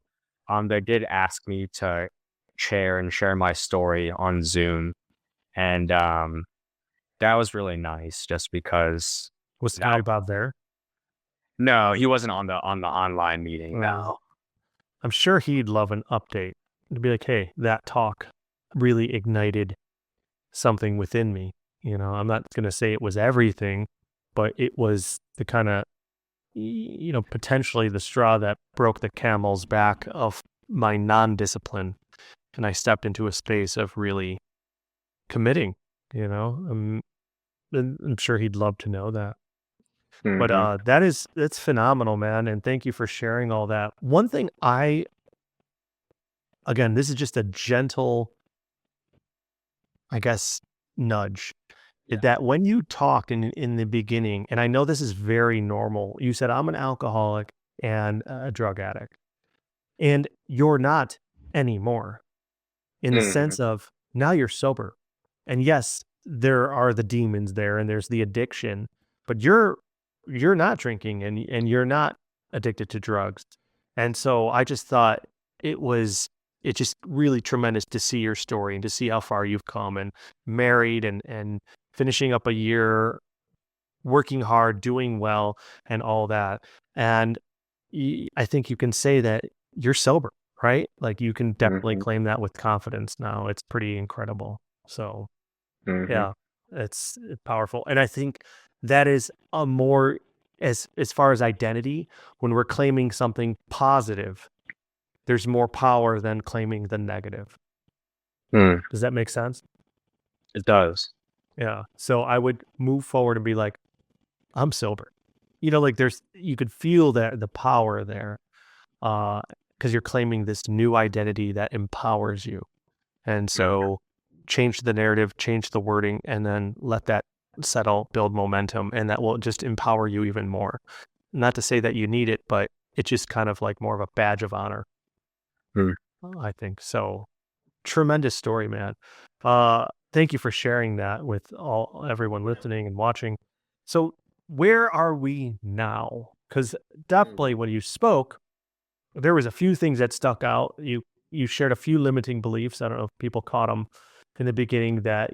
they did ask me to share my story on Zoom, and that was really nice, just because. Was Scary Bob there? No, he wasn't on the online meeting. Oh, No. I'm sure he'd love an update to be like, "Hey, that talk really ignited something within me." I'm not gonna say it was everything, but it was the kinda, potentially the straw that broke the camel's back of my non-discipline, and I stepped into a space of really committing, you know? And I'm sure he'd love to know that. But, Hmm. that's phenomenal, man, and thank you for sharing all that. One thing again, this is just a gentle, I guess, nudge, Yeah. that when you talk in the beginning, and I know this is very normal, you said, "I'm an alcoholic and a drug addict," and you're not anymore. In the Hmm. sense of now you're sober. And yes, there are the demons there and there's the addiction, but you're not drinking and you're not addicted to drugs. And so I just thought it was it's just really tremendous to see your story and to see how far you've come and married and finishing up a year, working hard, doing well, and all that. And I think you can say that you're sober, right? Like you can definitely Hmm. claim that with confidence now. It's pretty incredible. So, Hmm. yeah, it's powerful. And I think that is a more as far as identity, when we're claiming something positive, there's more power than claiming the negative. Mm, Does that make sense? it does. Yeah. So I would move forward and be like, I'm sober. Like you could feel that the power there because you're claiming this new identity that empowers you. And Mhm. so change the narrative, change the wording, and then let that settle, build momentum, and that will just empower you even more. Not to say that you need it, but it's just kind of like more of a badge of honor, Mm. I think. So tremendous story, man. Thank you for sharing that with everyone listening and watching. So where are we now? Because definitely when you spoke, there was a few things that stuck out. You shared a few limiting beliefs. I don't know if people caught them in the beginning that,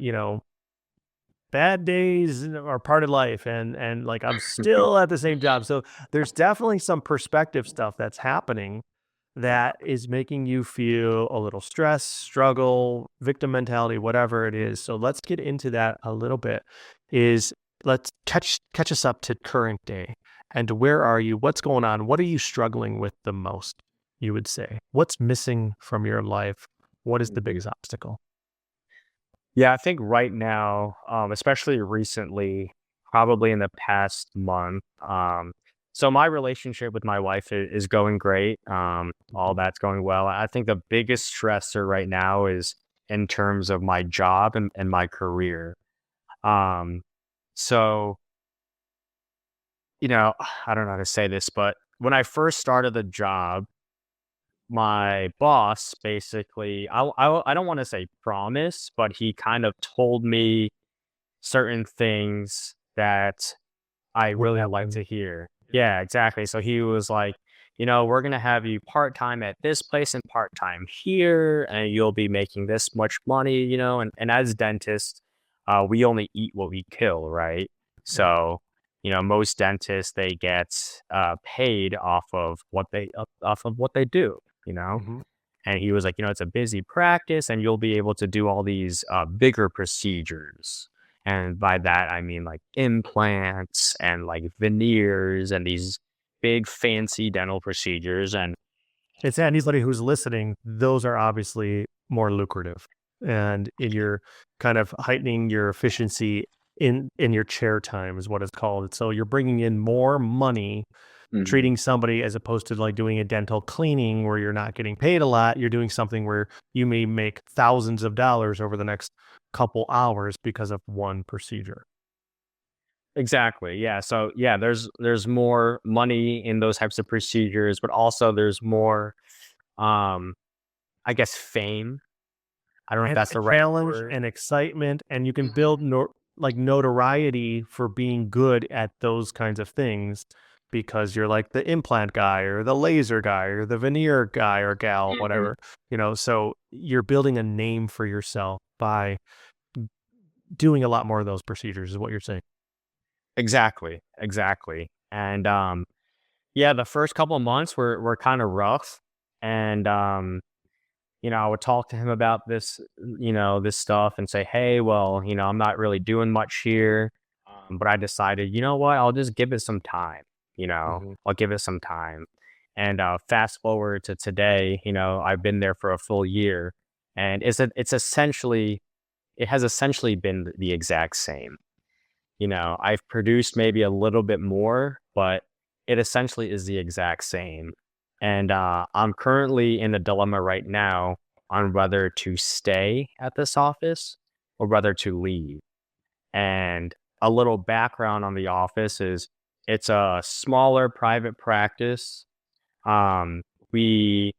bad days are part of life and like I'm still at the same job. So there's definitely some perspective stuff that's happening that is making you feel a little stress, struggle, victim mentality, whatever it is. So let's get into that a little bit. Is Let's catch us up to current day. And where are you? What's going on? What are you struggling with the most, you would say? What's missing from your life? What is the Mhm. biggest obstacle? Yeah, I think right now, especially recently, probably in the past month, so my relationship with my wife is going great. All Mhm. that's going well. I think the biggest stressor right now is in terms of my job and my career. Um, so, I don't know how to say this, but when I first started the job, my boss basically, I don't want to say promise, but he kind of told me certain things that I Would really like happen. to hear. Yeah. Yeah, exactly. So he was like, we're gonna have you part time at this place and part time here, and you'll be making this much money, and as dentists, we only eat what we kill, right? Yeah. So, most dentists they get paid off of what they do, you know. Hmm. And he was like, it's a busy practice and you'll be able to do all these bigger procedures. And by that, I mean like implants and like veneers and these big fancy dental procedures. And It's anybody who's listening, those are obviously more lucrative. And you're kind of heightening your efficiency in your chair time is what it's called. So you're bringing in more money Mhm. treating somebody as opposed to like doing a dental cleaning where you're not getting paid a lot. You're doing something where you may make thousands of dollars over the next couple hours because of one procedure. Exactly. Yeah. So yeah, there's more money in those types of procedures, but also there's more um I guess fame. I don't know if And that's a the right challenge word. and excitement, and you can build like notoriety for being good at those kinds of things because you're like the implant guy or the laser guy or the veneer guy or gal, Mhm. whatever, so you're building a name for yourself by doing a lot more of those procedures is what you're saying. Exactly. Exactly. And yeah, the first couple of months were kind of rough. And I would talk to him about this, this stuff and say, hey, well, I'm not really doing much here. But I decided, you know what, I'll just give it some time, Mhm. I'll give it some time. And fast forward to today, I've been there for a full year, and it has essentially been the exact same. I've produced maybe a little bit more, but it essentially is the exact same. And I'm currently in a dilemma right now on whether to stay at this office or whether to leave. And a little background on the office is it's a smaller private practice. We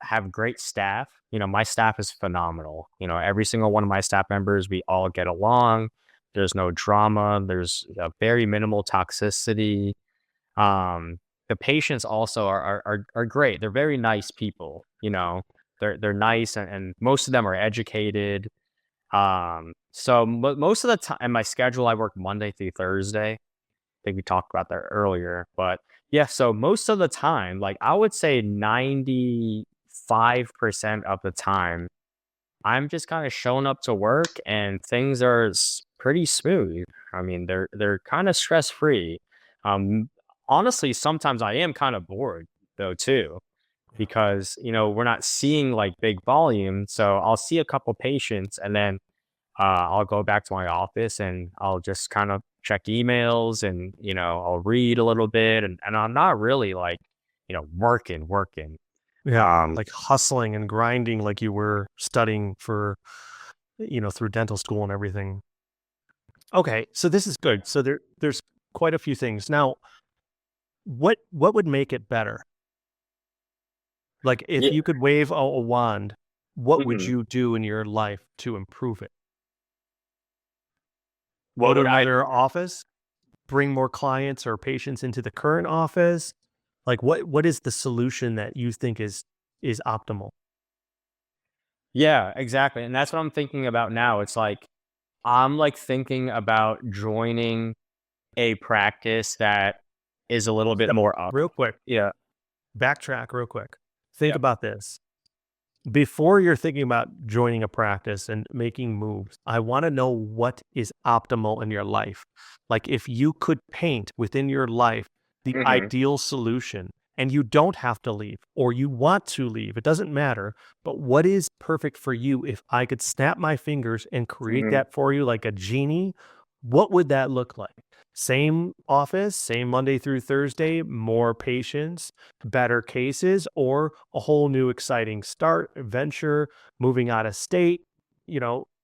have great staff. My staff is phenomenal. Every single one of my staff members, we all get along. There's no drama. There's a very minimal toxicity. Um, the patients also are great. They're very nice people. They're nice, and most of them are educated. So most of the time, in my schedule, I work Monday through Thursday. I think we talked about that earlier, but yeah, so most of the time, like I would say 95% of the time, I'm just kind of showing up to work and things are pretty smooth. I mean, they're kind of stress free. Um, Honestly, sometimes I am kind of bored though too, Yeah. because we're not seeing like big volume. So I'll see a couple patients and then I'll go back to my office and I'll just kind of check emails and, I'll read a little bit and I'm not really like, working. Yeah, Um, like hustling and grinding like you were studying for, through dental school and everything. Okay, so this is good. So there's quite a few things. Now, what would make it better? Like if yeah. you could wave a wand, what would Mhm. you do in your life to improve it? Go What to would I? another office? Bring more clients or patients into the current office? Like what is the solution that you think is optimal? Yeah, exactly. And that's what I'm thinking about now. It's like, I'm like thinking about joining a practice that is a little bit Step more up. real quick. Yeah. Backtrack real quick. Think Yep. about this. Before you're thinking about joining a practice and making moves, I want to know what is optimal in your life. Like if you could paint within your life the Hmm. ideal solution and you don't have to leave or you want to leave, it doesn't matter. But what is perfect for you if I could snap my fingers and create Hmm. that for you like a genie? What would that look like? Same office, same Monday through Thursday, more patients, better cases, or a whole new exciting start, venture, moving out of state,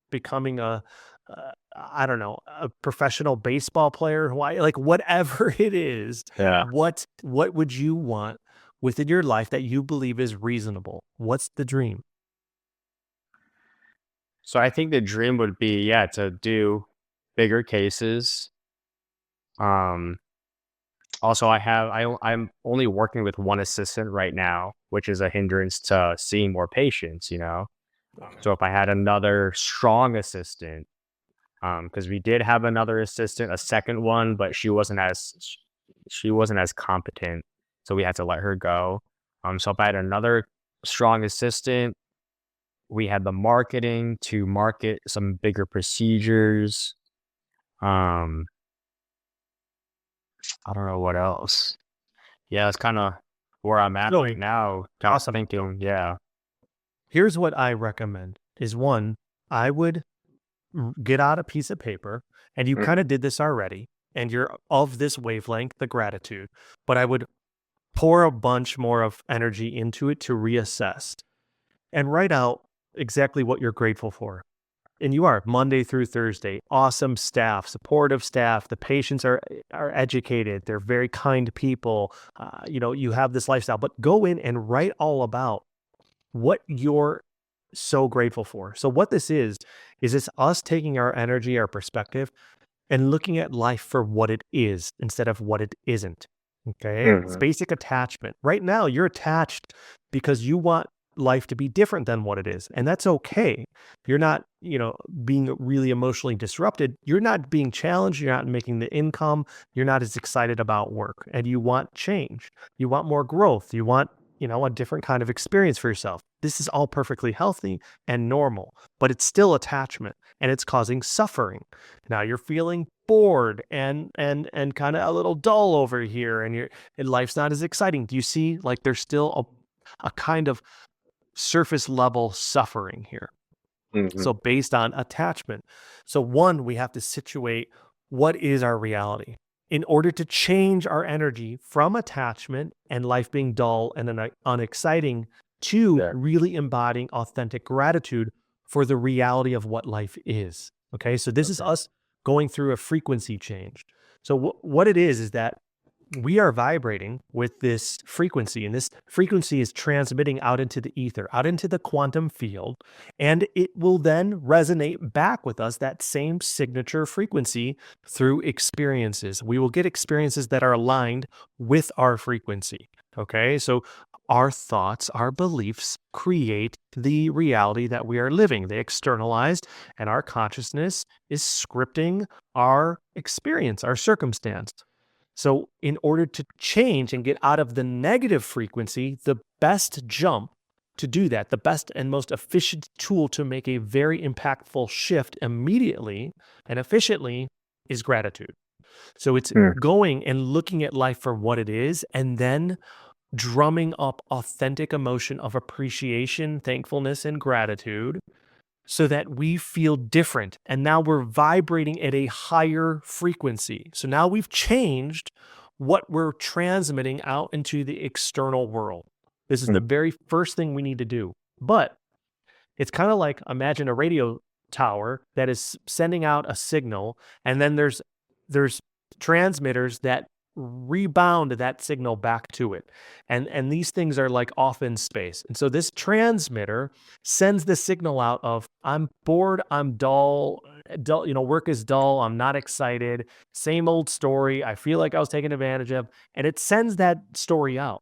becoming I don't know, a professional baseball player, why like whatever it is, Yeah. what would you want within your life that you believe is reasonable? What's the dream? So I think the dream would be, yeah, to do bigger cases. Um, Also, I'm only working with one assistant right now, which is a hindrance to seeing more patients. So if I had another strong assistant, because we did have another assistant, a second one, but she wasn't as competent, so we had to let her go. So if I had another strong assistant, we had the marketing to market some bigger procedures. Um, I don't know what else. yeah, it's kind of where I'm at So right now. Kind of awesome. thinking, yeah. Here's what I recommend is one, I would get out a piece of paper, and you kind Mhm. of did this already, and you're of this wavelength, the gratitude, but I would pour a bunch more of energy into it to reassess and write out exactly what you're grateful for. And you are Monday through Thursday, awesome staff, supportive staff. The patients are educated. They're very kind people. You have this lifestyle, but go in and write all about what you're so grateful for. So what this is it's us taking our energy, our perspective, and looking at life for what it is instead of what it isn't. Okay. It's Mhm. basic attachment. Right now, you're attached because you want life to be different than what it is. And that's okay. You're not, being really emotionally disrupted. You're not being challenged. You're not making the income. You're not as excited about work. And you want change. You want more growth. You want, a different kind of experience for yourself. This is all perfectly healthy and normal, but it's still attachment and it's causing suffering. Now you're feeling bored and kind of a little dull over here, and life's not as exciting. Do you see? Like there's still a kind of surface level suffering here. Mhm. So based on attachment. So one, we have to situate what is our reality in order to change our energy from attachment and life being dull and unexciting to Yeah. really embodying authentic gratitude for the reality of what life is. Okay. So this is Okay. us going through a frequency change. So what it is that we are vibrating with this frequency, and this frequency is transmitting out into the ether, out into the quantum field, and it will then resonate back with us that same signature frequency through experiences. We will get experiences that are aligned with our frequency. Okay. So our thoughts, our beliefs create the reality that we are living. They externalized, and our consciousness is scripting our experience, our circumstance. So, in order to change and get out of the negative frequency, the best jump to do that, the best and most efficient tool to make a very impactful shift immediately and efficiently is gratitude. So, it's Mm. going and looking at life for what it is and then drumming up authentic emotion of appreciation, thankfulness, and gratitude so that we feel different. And now we're vibrating at a higher frequency. So now we've changed what we're transmitting out into the external world. This is the Mm. very first thing we need to do. But it's kind of like imagine a radio tower that is sending out a signal, and then there's transmitters that rebound that signal back to it. And these things are like off in space. And so this transmitter sends the signal out of I'm bored, I'm dull, work is dull, I'm not excited, same old story, I feel like I was taken advantage of, and it sends that story out.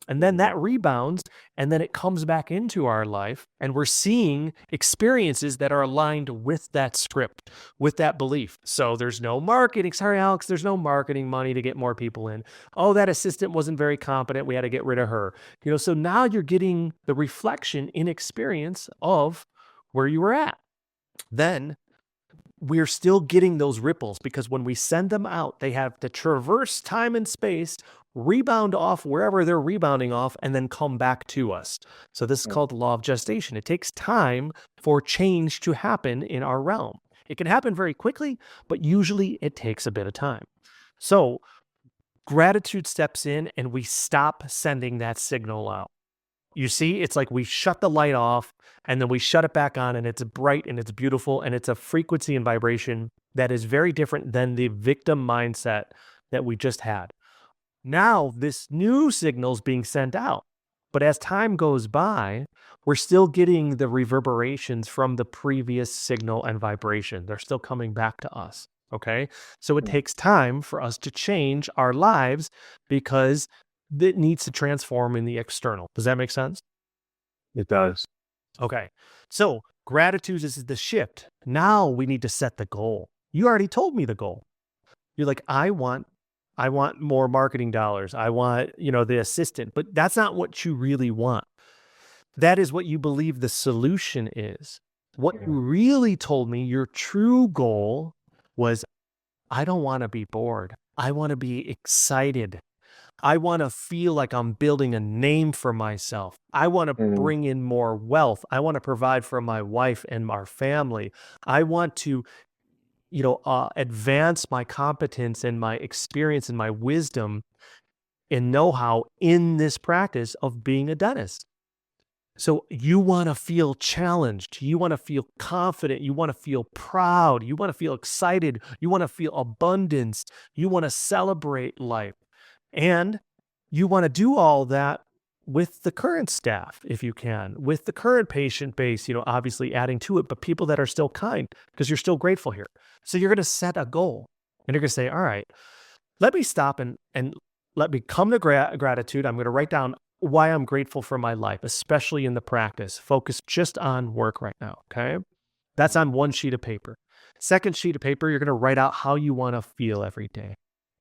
And then Mhm. that rebounds and then it comes back into our life and we're seeing experiences that are aligned with that script, with that belief. So there's no marketing. Sorry, Alex, there's no marketing money to get more people in. Oh, that assistant wasn't very competent. We had to get rid of her. So now you're getting the reflection in experience of where you were at. Then we're still getting those ripples because when we send them out, they have to traverse time and space, rebound off wherever they're rebounding off, and then come back to us. So this is Mm. called the law of gestation. It takes time for change to happen in our realm. It can happen very quickly, but usually it takes a bit of time. So gratitude steps in and we stop sending that signal out. You see, it's like we shut the light off and then we shut it back on and it's bright and it's beautiful and it's a frequency and vibration that is very different than the victim mindset that we just had. Now, this new signal is being sent out. But as time goes by, we're still getting the reverberations from the previous signal and vibration. They're still coming back to us. Okay. So it Mm. takes time for us to change our lives because it needs to transform in the external. Does that make sense? It does. Okay. So gratitude is the shift. Now we need to set the goal. You already told me the goal. You're like, I want more marketing dollars. I want, the assistant, but that's not what you really want. That is what you believe the solution is. What you Mhm. really told me your true goal was I don't want to be bored. I want to be excited. I want to feel like I'm building a name for myself. I want to Mm. bring in more wealth. I want to provide for my wife and our family. I want to, advance my competence and my experience and my wisdom and know-how in this practice of being a dentist. So you want to feel challenged. You want to feel confident. You want to feel proud. You want to feel excited. You want to feel abundance. You want to celebrate life. And you want to do all that with the current staff, if you can, with the current patient base, obviously adding to it, but people that are still kind because you're still grateful here. So you're going to set a goal and you're going to say, all right, let me stop and let me come to gratitude. I'm going to write down why I'm grateful for my life, especially in the practice. Focus just on work right now. Okay. That's on one sheet of paper. Second sheet of paper, you're going to write out how you want to feel every day.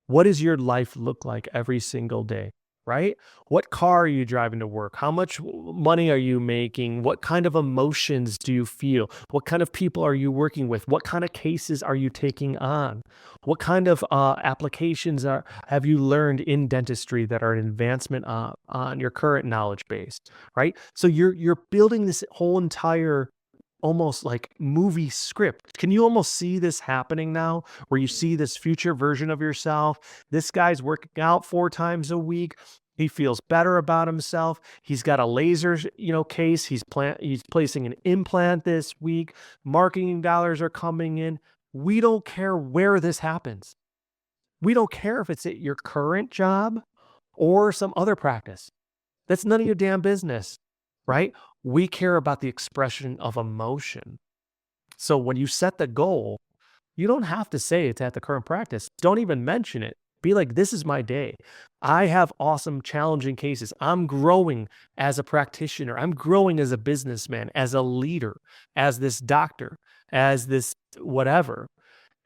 What does your life look like every single day, right? What car are you driving to work? How much money are you making? What kind of emotions do you feel? What kind of people are you working with? What kind of cases are you taking on? What kind of applications have you learned in dentistry that are an advancement on your current knowledge base, right? So you're building this whole entire almost like movie script. Can you almost see this happening now where you see this future version of yourself? This guy's working out 4 times a week. He feels better about himself. He's got a laser, case. He's placing an implant this week. Marketing dollars are coming in. We don't care where this happens. We don't care if it's at your current job or some other practice. That's none of your damn business, right? We care about the expression of emotion. So when you set the goal, you don't have to say it's at the current practice. Don't even mention it. Be like, this is my day. I have awesome, challenging cases. I'm growing as a practitioner. I'm growing as a businessman, as a leader, as this doctor, as this whatever.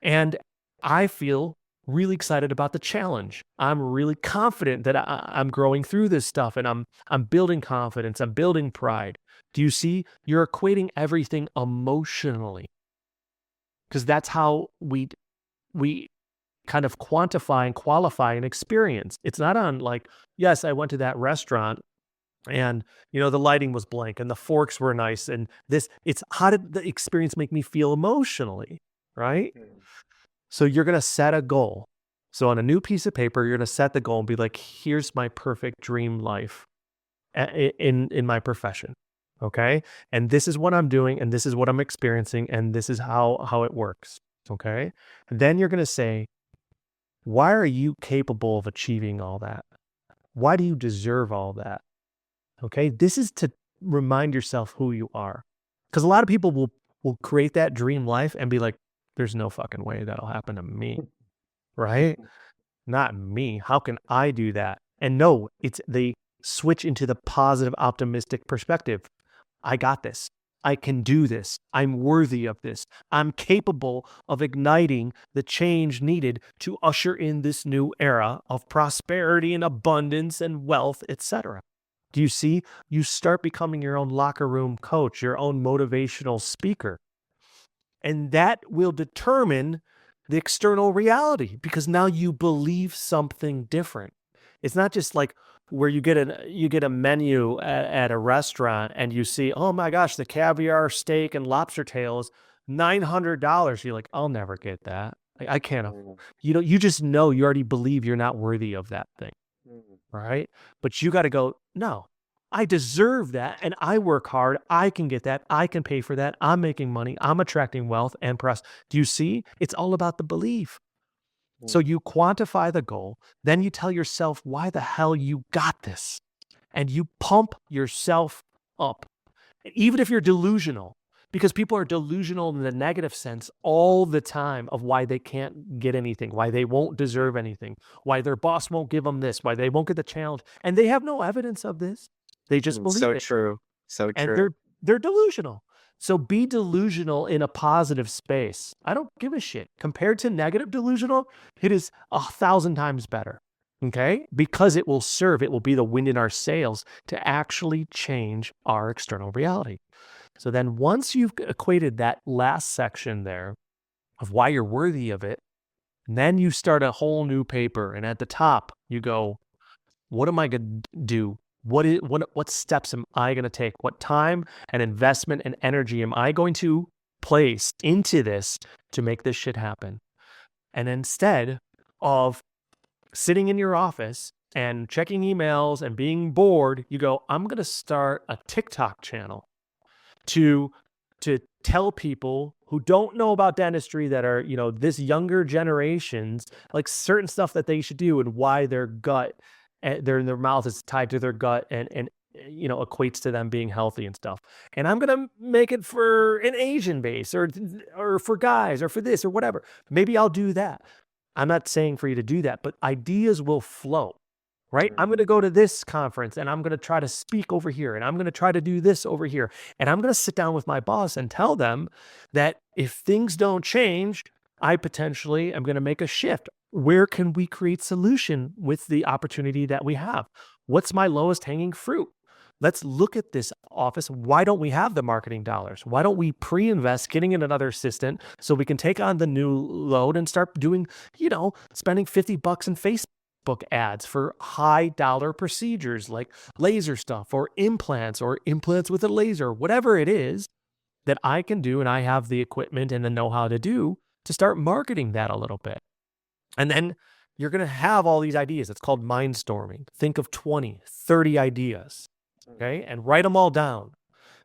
And I feel really excited about the challenge. I'm really confident that I'm growing through this stuff and I'm building confidence. I'm building pride. Do you see? You're equating everything emotionally because that's how we kind of quantify and qualify an experience. It's not on like, yes, I went to that restaurant and the lighting was blank and the forks were nice and it's how did the experience make me feel emotionally, right? So you're going to set a goal. So on a new piece of paper, you're going to set the goal and be like, here's my perfect dream life in my profession. Okay. And this is what I'm doing and this is what I'm experiencing and this is how it works. Okay. And then you're going to say, why are you capable of achieving all that? Why do you deserve all that? Okay. This is to remind yourself who you are. Because a lot of people will create that dream life and be like, there's no fucking way that'll happen to me, right? Not me. How can I do that? And no, they switch into the positive, optimistic perspective. I got this. I can do this. I'm worthy of this. I'm capable of igniting the change needed to usher in this new era of prosperity and abundance and wealth, etc. Do you see? You start becoming your own locker room coach, your own motivational speaker. And that will determine the external reality because now you believe something different. It's not just like where you get a menu at a restaurant and you see, oh my gosh, the caviar steak and lobster tails, $900. You're like, I'll never get that. I can't. You just know you already believe you're not worthy of that thing, right? But you got to go, no, I deserve that and I work hard. I can get that. I can pay for that. I'm making money. I'm attracting wealth and press. Do you see? It's all about the belief. So you quantify the goal, then you tell yourself why the hell you got this. And you pump yourself up, even if you're delusional, because people are delusional in the negative sense all the time of why they can't get anything, why they won't deserve anything, why their boss won't give them this, why they won't get the challenge. And they have no evidence of this. They just believe So it. true. So And true. they're delusional. So be delusional in a positive space. I don't give a shit. Compared to negative delusional, it is 1,000 times better. Okay? Because it will be the wind in our sails to actually change our external reality. So then once you've equated that last section there of why you're worthy of it, then you start a whole new paper. And at the top, you go, What am I going to do? What steps am I going to take? What time and investment and energy am I going to place into this to make this shit happen? And instead of sitting in your office and checking emails and being bored, you go, I'm going to start a TikTok channel to tell people who don't know about dentistry, that are, this younger generations, like certain stuff that they should do and why their gut, their mouth is tied to their gut, and equates to them being healthy and stuff. And I'm gonna make it for an Asian base, or for guys, or for this or whatever. Maybe I'll do that. I'm not saying for you to do that, but ideas will flow. Right? I'm going to go to this conference and I'm going to try to speak over here and I'm going to try to do this over here. And I'm going to sit down with my boss and tell them that if things don't change, I potentially am going to make a shift. Where can we create solution with the opportunity that we have? What's my lowest hanging fruit? Let's look at this office. Why don't we have the marketing dollars? Why don't we pre-invest getting in another assistant so we can take on the new load and start doing, spending $50 in Facebook ads for high dollar procedures like laser stuff or implants with a laser, whatever it is that I can do and I have the equipment and the know-how to do, to start marketing that a little bit. And then you're going to have all these ideas. It's called mindstorming. Think of 20, 30 ideas, okay? And write them all down.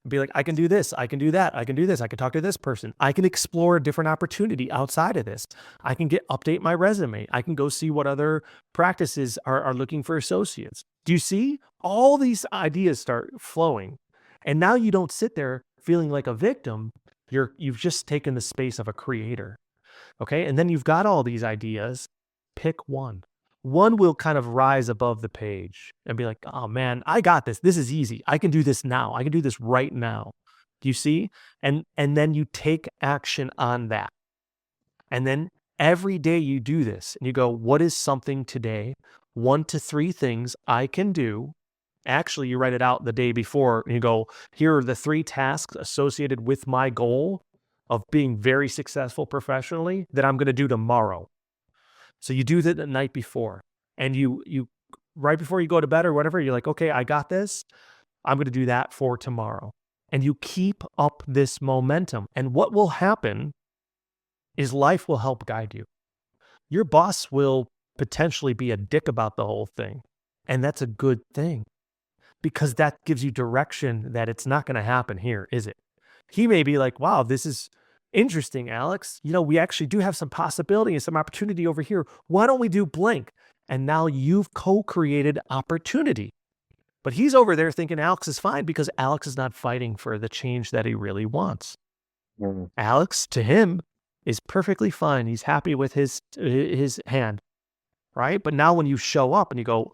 And be like, I can do this, I can do that, I can do this, I can talk to this person, I can explore a different opportunity outside of this, I can update my resume, I can go see what other practices are looking for associates. Do you see? All these ideas start flowing. And now you don't sit there feeling like a victim. You've just taken the space of a creator. Okay. And then you've got all these ideas. Pick one. One will kind of rise above the page and be like, oh man, I got this. This is easy. I can do this now. I can do this right now. Do you see? And then you take action on that. And then every day you do this and you go, what is something today? 1 to 3 things I can do. Actually, you write it out the day before and you go, here are the 3 tasks associated with my goal of being very successful professionally that I'm going to do tomorrow. So you do that the night before, and you right before you go to bed or whatever, you're like, okay, I got this. I'm going to do that for tomorrow. And you keep up this momentum. And what will happen is life will help guide you. Your boss will potentially be a dick about the whole thing. And that's a good thing, because that gives you direction that it's not going to happen here, is it? He may be like, wow, this is interesting, Alex. We actually do have some possibility and some opportunity over here. Why don't we do blank? And now you've co-created opportunity. But he's over there thinking Alex is fine because Alex is not fighting for the change that he really wants. Alex, to him, is perfectly fine. He's happy with his hand, right? But now when you show up and you go,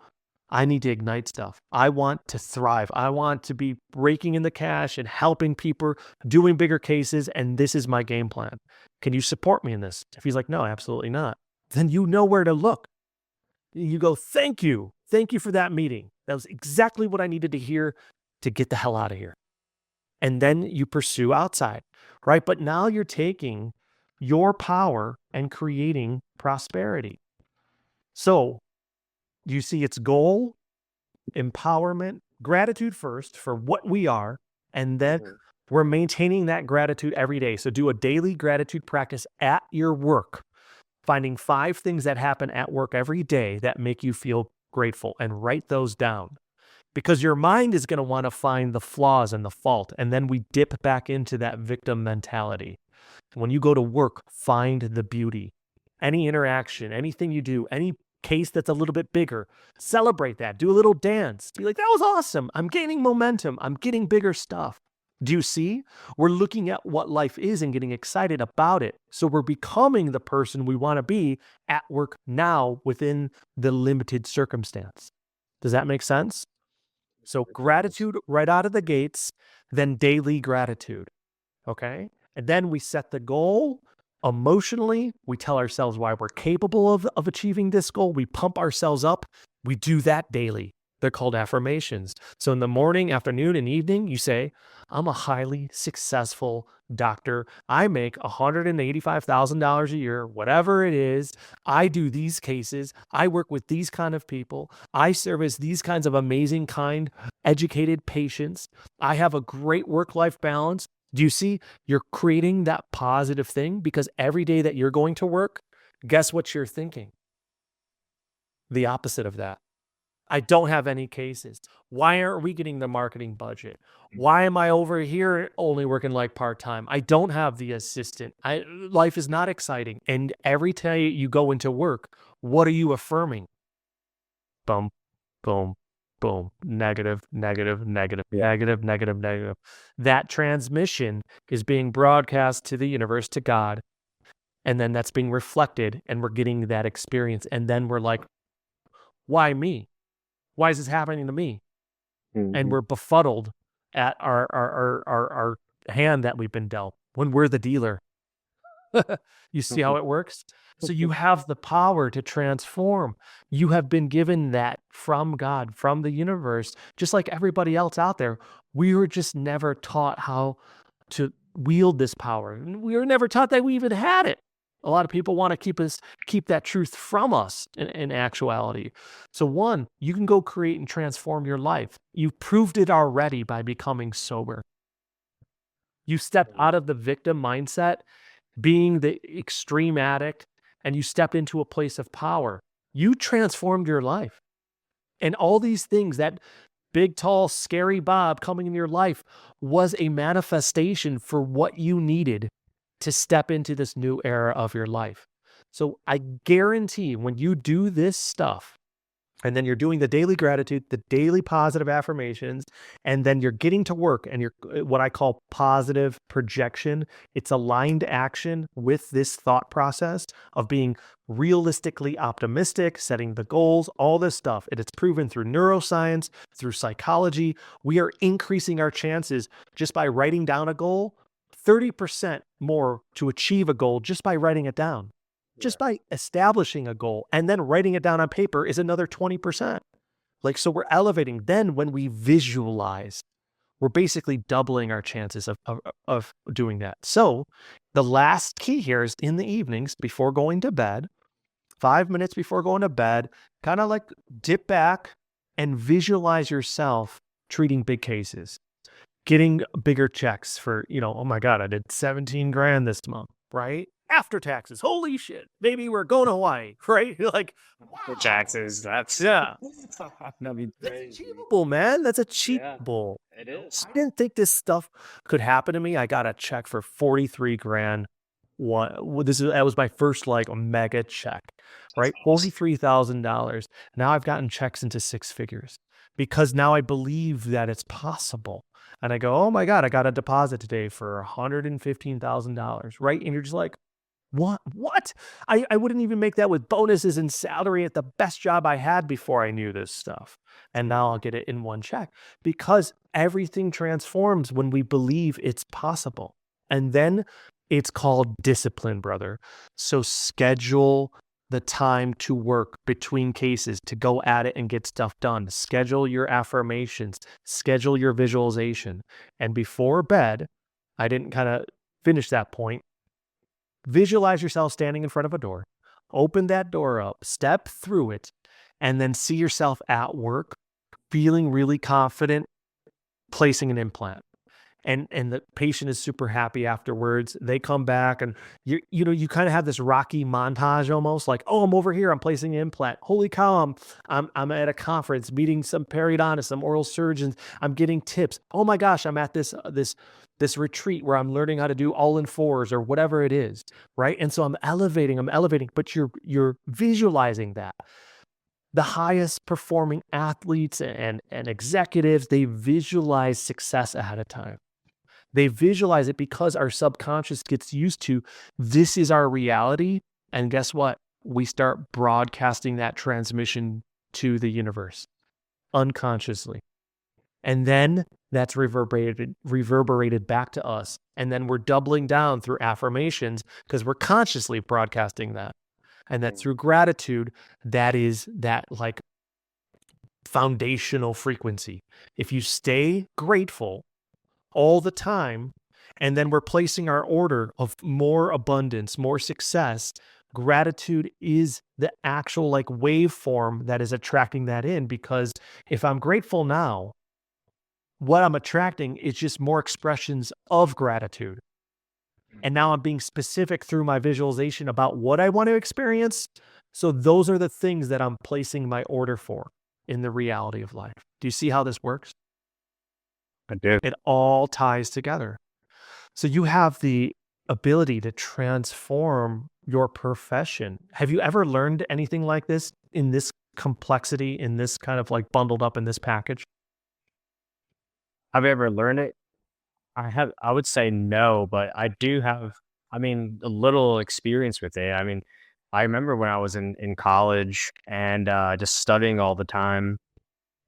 I need to ignite stuff. I want to thrive. I want to be raking in the cash and helping people, doing bigger cases, and this is my game plan. Can you support me in this? If he's like, no, absolutely not, then you know where to look. You go, thank you. Thank you for that meeting. That was exactly what I needed to hear to get the hell out of here. And then you pursue outside, right? But now you're taking your power and creating prosperity. So you see, it's goal, empowerment, gratitude first for what we are, and then we're maintaining that gratitude every day. So do a daily gratitude practice at your work, finding 5 things that happen at work every day that make you feel grateful, and write those down, because your mind is going to want to find the flaws and the fault, and then we dip back into that victim mentality. When you go to work, find the beauty. Any interaction, anything you do, any case that's a little bit bigger, celebrate that. Do a little dance. Be like, that was awesome. I'm gaining momentum. I'm getting bigger stuff. Do you see? We're looking at what life is and getting excited about it. So we're becoming the person we want to be at work now within the limited circumstance. Does that make sense? So gratitude right out of the gates, then daily gratitude. Okay? And then we set the goal. Emotionally, we tell ourselves why we're capable of achieving this goal. We pump ourselves up. We do that daily. They're called affirmations. So in the morning, afternoon, and evening, you say, I'm a highly successful doctor. I make $185,000 a year, whatever it is. I do these cases. I work with these kind of people. I service these kinds of amazing, kind, educated patients. I have a great work-life balance. Do you see? You're creating that positive thing because every day that you're going to work, guess what you're thinking? The opposite of that. I don't have any cases. Why aren't we getting the marketing budget? Why am I over here only working like part-time? I don't have the assistant. Life is not exciting. And every time you go into work, what are you affirming? Boom, boom, boom. Negative, negative, negative, negative, negative, negative. That transmission is being broadcast to the universe, to God. And then that's being reflected and we're getting that experience. And then we're like, why me? Why is this happening to me? And we're befuddled at our hand that we've been dealt when we're the dealer. You see how it works? So you have the power to transform. You have been given that from God, from the universe, just like everybody else out there. We were just never taught how to wield this power. We were never taught that we even had it. A lot of people want to keep that truth from us in actuality. So one, you can go create and transform your life. You've proved it already by becoming sober. You stepped out of the victim mindset, being the extreme addict, and you stepped into a place of power. You transformed your life. And all these things, that big, tall, scary Bob coming in your life was a manifestation for what you needed to step into this new era of your life. So I guarantee when you do this stuff, and then you're doing the daily gratitude, the daily positive affirmations, and then you're getting to work and you're what I call positive projection. It's aligned action with this thought process of being realistically optimistic, setting the goals, all this stuff. And it's proven through neuroscience, through psychology. We are increasing our chances just by writing down a goal, 30% more to achieve a goal just by writing it down. Just by establishing a goal and then writing it down on paper is another 20%. Like, so we're elevating. Then when we visualize, we're basically doubling our chances of doing that. So the last key here is in the evenings before going to bed, 5 minutes before going to bed, kind of like dip back and visualize yourself treating big cases, getting bigger checks for, oh my God, I did 17 grand this month, right? After taxes, holy shit, maybe we're going to Hawaii, right? You're like, For taxes, that's yeah, that'd be that's crazy. achievable, man. That's achievable. It is. I didn't think this stuff could happen to me. I got a check for 43 grand. That was my first like mega check, right? $43,000. Now I've gotten checks into six figures because now I believe that it's possible. And I go, oh my God, I got a deposit today for $115,000, right? And you're just like, what? I wouldn't even make that with bonuses and salary at the best job I had before I knew this stuff. And now I'll get it in one check because everything transforms when we believe it's possible. And then it's called discipline, brother. So schedule the time to work between cases to go at it and get stuff done. Schedule your affirmations, schedule your visualization. And before bed, I didn't kind of finish that point. Visualize yourself standing in front of a door, open that door up, step through it, and then see yourself at work, feeling really confident, placing an implant. And the patient is super happy afterwards. They come back and you kind of have this Rocky montage almost like, oh, I'm over here, I'm placing an implant. Holy cow, I'm at a conference meeting some periodontists, some oral surgeons. I'm getting tips. Oh my gosh, I'm at this retreat where I'm learning how to do all in fours or whatever it is, right? And so I'm elevating, but you're visualizing that. The highest performing athletes and executives, they visualize success ahead of time. They visualize it because our subconscious gets used to this is our reality. And guess what? We start broadcasting that transmission to the universe unconsciously. And then that's reverberated back to us. And then we're doubling down through affirmations because we're consciously broadcasting that. And that through gratitude, that is that like foundational frequency. If you stay grateful all the time, and then we're placing our order of more abundance, more success, gratitude is the actual like waveform that is attracting that in. Because if I'm grateful now, what I'm attracting is just more expressions of gratitude. And now I'm being specific through my visualization about what I want to experience. So those are the things that I'm placing my order for in the reality of life. Do you see how this works? I do. It all ties together. So you have the ability to transform your profession. Have you ever learned anything like this in this complexity, in this kind of like bundled up in this package? Have you ever learned it? I would say no, but I do have, I mean, a little experience with it. I mean, I remember when I was in college and just studying all the time.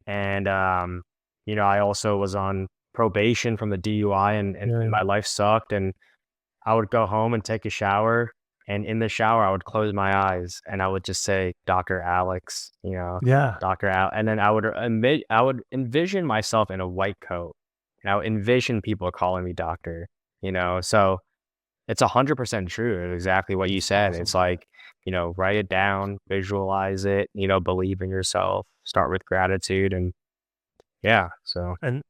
And, I also was on probation from the DUI and Yeah. my life sucked. And I would go home and take a shower. And in the shower, I would close my eyes and I would just say, Dr. Alex, Yeah. Dr. Al. And then I would envision myself in a white coat. And I would envision people calling me doctor, So it's 100% true. Exactly what you said. Awesome. It's like, write it down, visualize it, believe in yourself, start with gratitude. And yeah, so And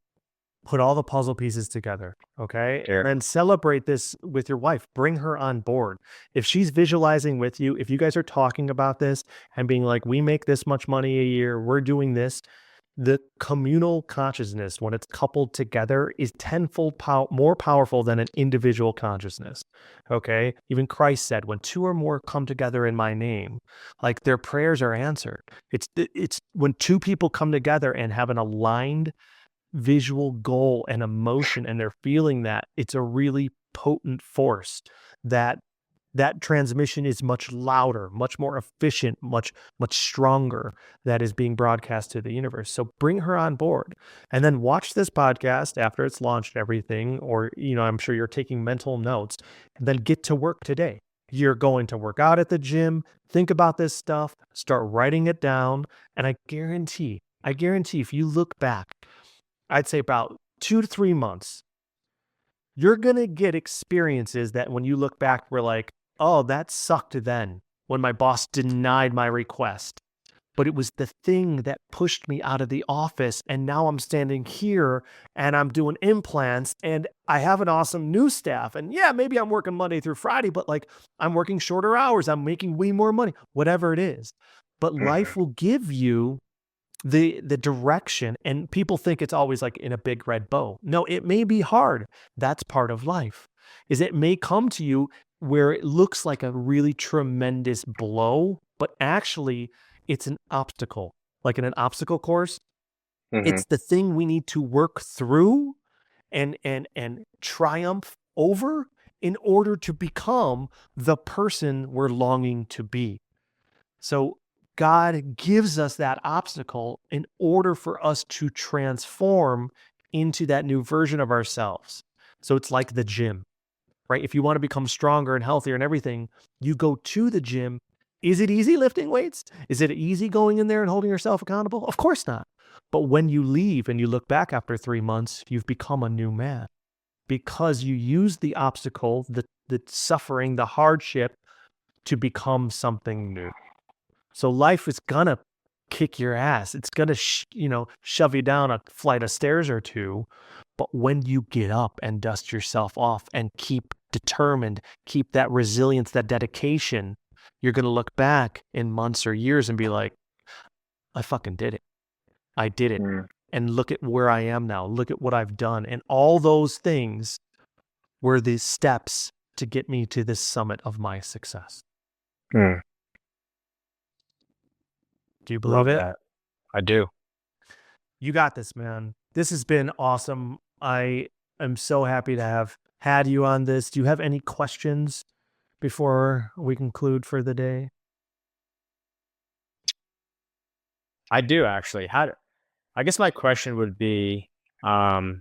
put all the puzzle pieces together, okay? And sure. then celebrate this with your wife. Bring her on board. If she's visualizing with you, if you guys are talking about this and being like, we make this much money a year, we're doing this, the communal consciousness, when it's coupled together, is tenfold more powerful than an individual consciousness. Okay. Even Christ said, when two or more come together in my name, like their prayers are answered. It's when two people come together and have an aligned visual goal and emotion and they're feeling that, it's a really potent force that transmission is much louder, much more efficient, much stronger, that is being broadcast to the universe. So bring her on board and then watch this podcast after it's launched and everything, or I'm sure you're taking mental notes, and then get to work today. You're going to work out at the gym, think about this stuff, start writing it down, and I guarantee if you look back, I'd say about 2 to 3 months, you're going to get experiences that when you look back, we're like, oh, that sucked then when my boss denied my request. But it was the thing that pushed me out of the office. And now I'm standing here and I'm doing implants and I have an awesome new staff. And yeah, maybe I'm working Monday through Friday, but like I'm working shorter hours. I'm making way more money, whatever it is. But life will give you the direction, and people think it's always like in a big red bow. No, it may be hard. That's part of life. Is it may come to you where it looks like a really tremendous blow, but actually it's an obstacle. Like in an obstacle course, Hmm. it's the thing we need to work through and triumph over in order to become the person we're longing to be. So God gives us that obstacle in order for us to transform into that new version of ourselves. So it's like the gym, right? If you want to become stronger and healthier and everything, you go to the gym. Is it easy lifting weights? Is it easy going in there and holding yourself accountable? Of course not. But when you leave and you look back after 3 months, you've become a new man because you use the obstacle, the suffering, the hardship to become something new. So life is gonna kick your ass. It's gonna, shove you down a flight of stairs or two. But when you get up and dust yourself off and keep determined, keep that resilience, that dedication, you're gonna look back in months or years and be like, I fucking did it. I did it. Mm. And look at where I am now. Look at what I've done. And all those things were the steps to get me to this summit of my success. Mm. Do you believe Love it? that. I do. You got this, man. This has been awesome. I am so happy to have had you on this. Do you have any questions before we conclude for the day? I do actually. I guess my question would be, um,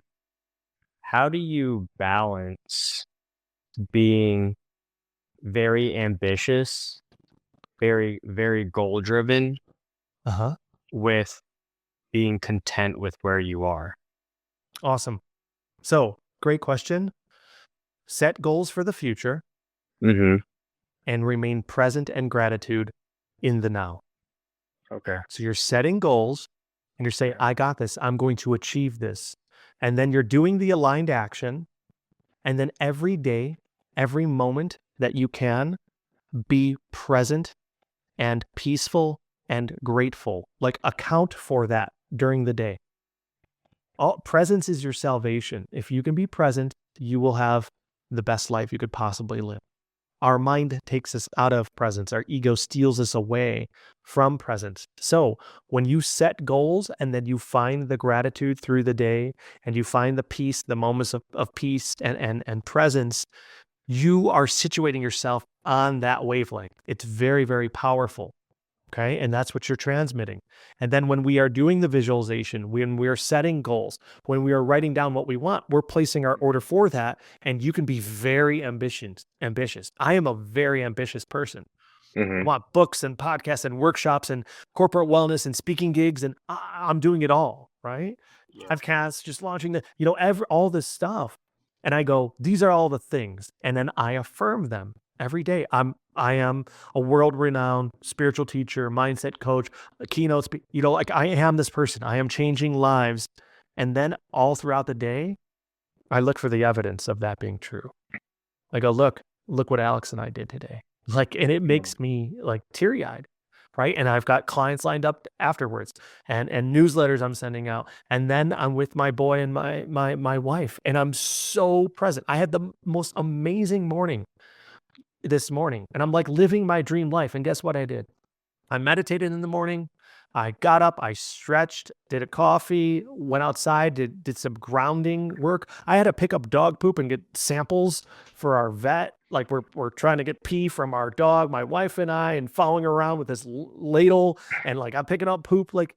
how do you balance being very ambitious, very, very goal driven Uh-huh. with being content with where you are. Awesome. So, great question. Set goals for the future Mm-hmm. and remain present and gratitude in the now. Okay. So you're setting goals and you're saying, I got this. I'm going to achieve this. And then you're doing the aligned action. And then every day, every moment that you can, be present and peaceful and grateful. Like account for that during the day. All presence is your salvation. If you can be present, you will have the best life you could possibly live. Our mind takes us out of presence. Our ego steals us away from presence. So when you set goals and then you find the gratitude through the day and you find the peace, the moments of peace and presence, you are situating yourself on that wavelength. It's very, very powerful. Okay. And that's what you're transmitting. And then when we are doing the visualization, when we are setting goals, when we are writing down what we want, we're placing our order for that. And you can be very ambitious. I am a very ambitious person. I Mm-hmm. want books and podcasts and workshops and corporate wellness and speaking gigs. And I'm doing it all, right? I've cast just launching all this stuff. And I go, these are all the things. And then I affirm them every day. I am a world-renowned spiritual teacher, mindset coach, a keynote speaker. Like I am this person. I am changing lives. And then all throughout the day, I look for the evidence of that being true. I go, look what Alex and I did today. And it makes me like teary-eyed, right? And I've got clients lined up afterwards and newsletters I'm sending out. And then I'm with my boy and my wife, and I'm so present. I had the most amazing morning this morning, and I'm like living my dream life. And guess what I did? I meditated in the morning. I got up, I stretched, did a coffee, went outside, did some grounding work. I had to pick up dog poop and get samples for our vet. Like we're trying to get pee from our dog, my wife and I, and following around with this ladle, and like I'm picking up poop. But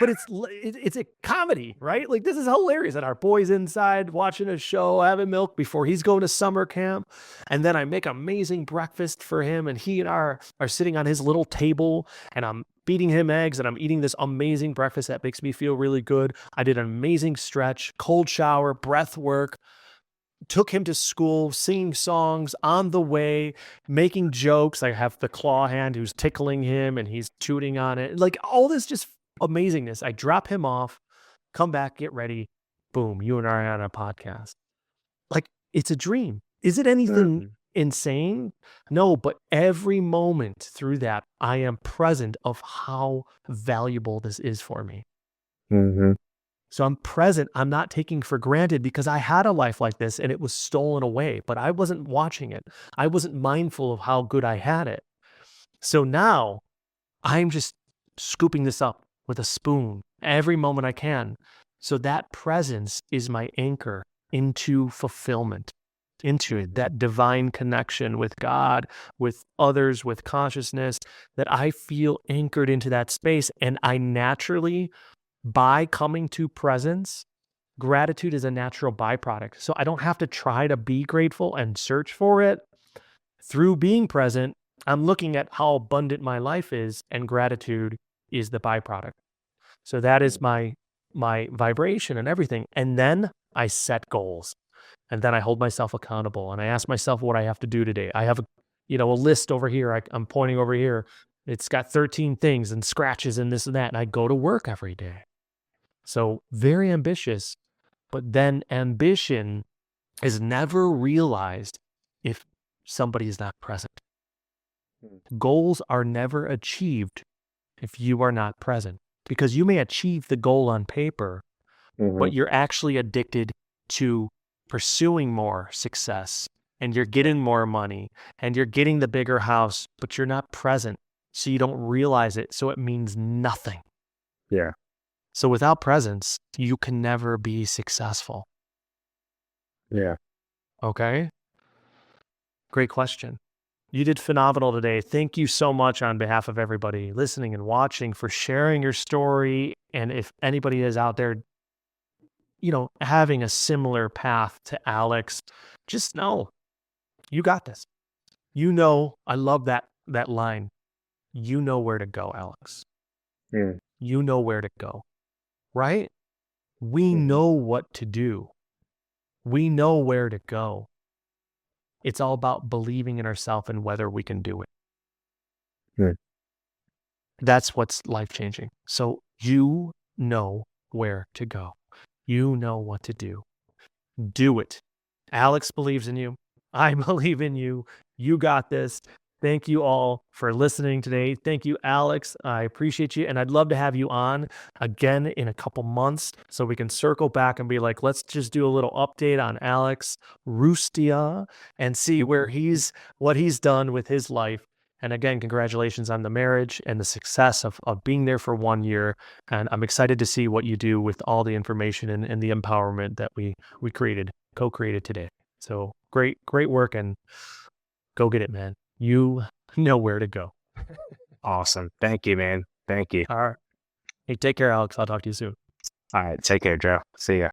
it's a comedy, right? Like this is hilarious. And our boy's inside watching a show, having milk before he's going to summer camp. And then I make amazing breakfast for him, and he and I are sitting on his little table, and I'm feeding him eggs, and I'm eating this amazing breakfast that makes me feel really good. I did an amazing stretch, cold shower, breath work, took him to school, singing songs on the way, making jokes. I have the claw hand who's tickling him and he's tooting on it. Like all this just amazingness. I drop him off, come back, get ready. Boom, you and I are on a podcast. Like it's a dream. Is it anything insane? No, but every moment through that, I am present of how valuable this is for me. Mm-hmm. So I'm present. I'm not taking for granted because I had a life like this and it was stolen away, but I wasn't watching it. I wasn't mindful of how good I had it. So now I'm just scooping this up with a spoon every moment I can. So that presence is my anchor into fulfillment, into that divine connection with God, with others, with consciousness, that I feel anchored into that space. And I naturally, by coming to presence, gratitude is a natural byproduct. So I don't have to try to be grateful and search for it. Through being present, I'm looking at how abundant my life is, and gratitude is the byproduct. So that is my vibration and everything. And then I set goals, and then I hold myself accountable, and I ask myself what I have to do today. I have a list over here. I'm pointing over here. It's got 13 things and scratches and this and that. And I go to work every day. So very ambitious, but then ambition is never realized if somebody is not present. Goals are never achieved if you are not present, because you may achieve the goal on paper, but you're actually addicted to pursuing more success, and you're getting more money, and you're getting the bigger house, but you're not present. So you don't realize it. So it means nothing. Yeah. So without presence, you can never be successful. Yeah. Okay? Great question. You did phenomenal today. Thank you so much on behalf of everybody listening and watching for sharing your story. And if anybody is out there, having a similar path to Alex, just know you got this. I love that line. You know where to go, Alex. Mm. You know where to go. right? We know what to do. We know where to go. It's all about believing in ourselves and whether we can do it. Mm. That's what's life-changing. So you know where to go. You know what to do. Do it. Alex believes in you. I believe in you. You got this. Thank you all for listening today. Thank you, Alex. I appreciate you. And I'd love to have you on again in a couple months so we can circle back and be like, let's just do a little update on Alex Rustia and see what he's done with his life. And again, congratulations on the marriage and the success of being there for 1 year. And I'm excited to see what you do with all the information and the empowerment that we co-created today. So great work, and go get it, man. You know where to go. Awesome. Thank you, man. Thank you. All right. Hey, take care, Alex. I'll talk to you soon. All right. Take care, Joe. See ya.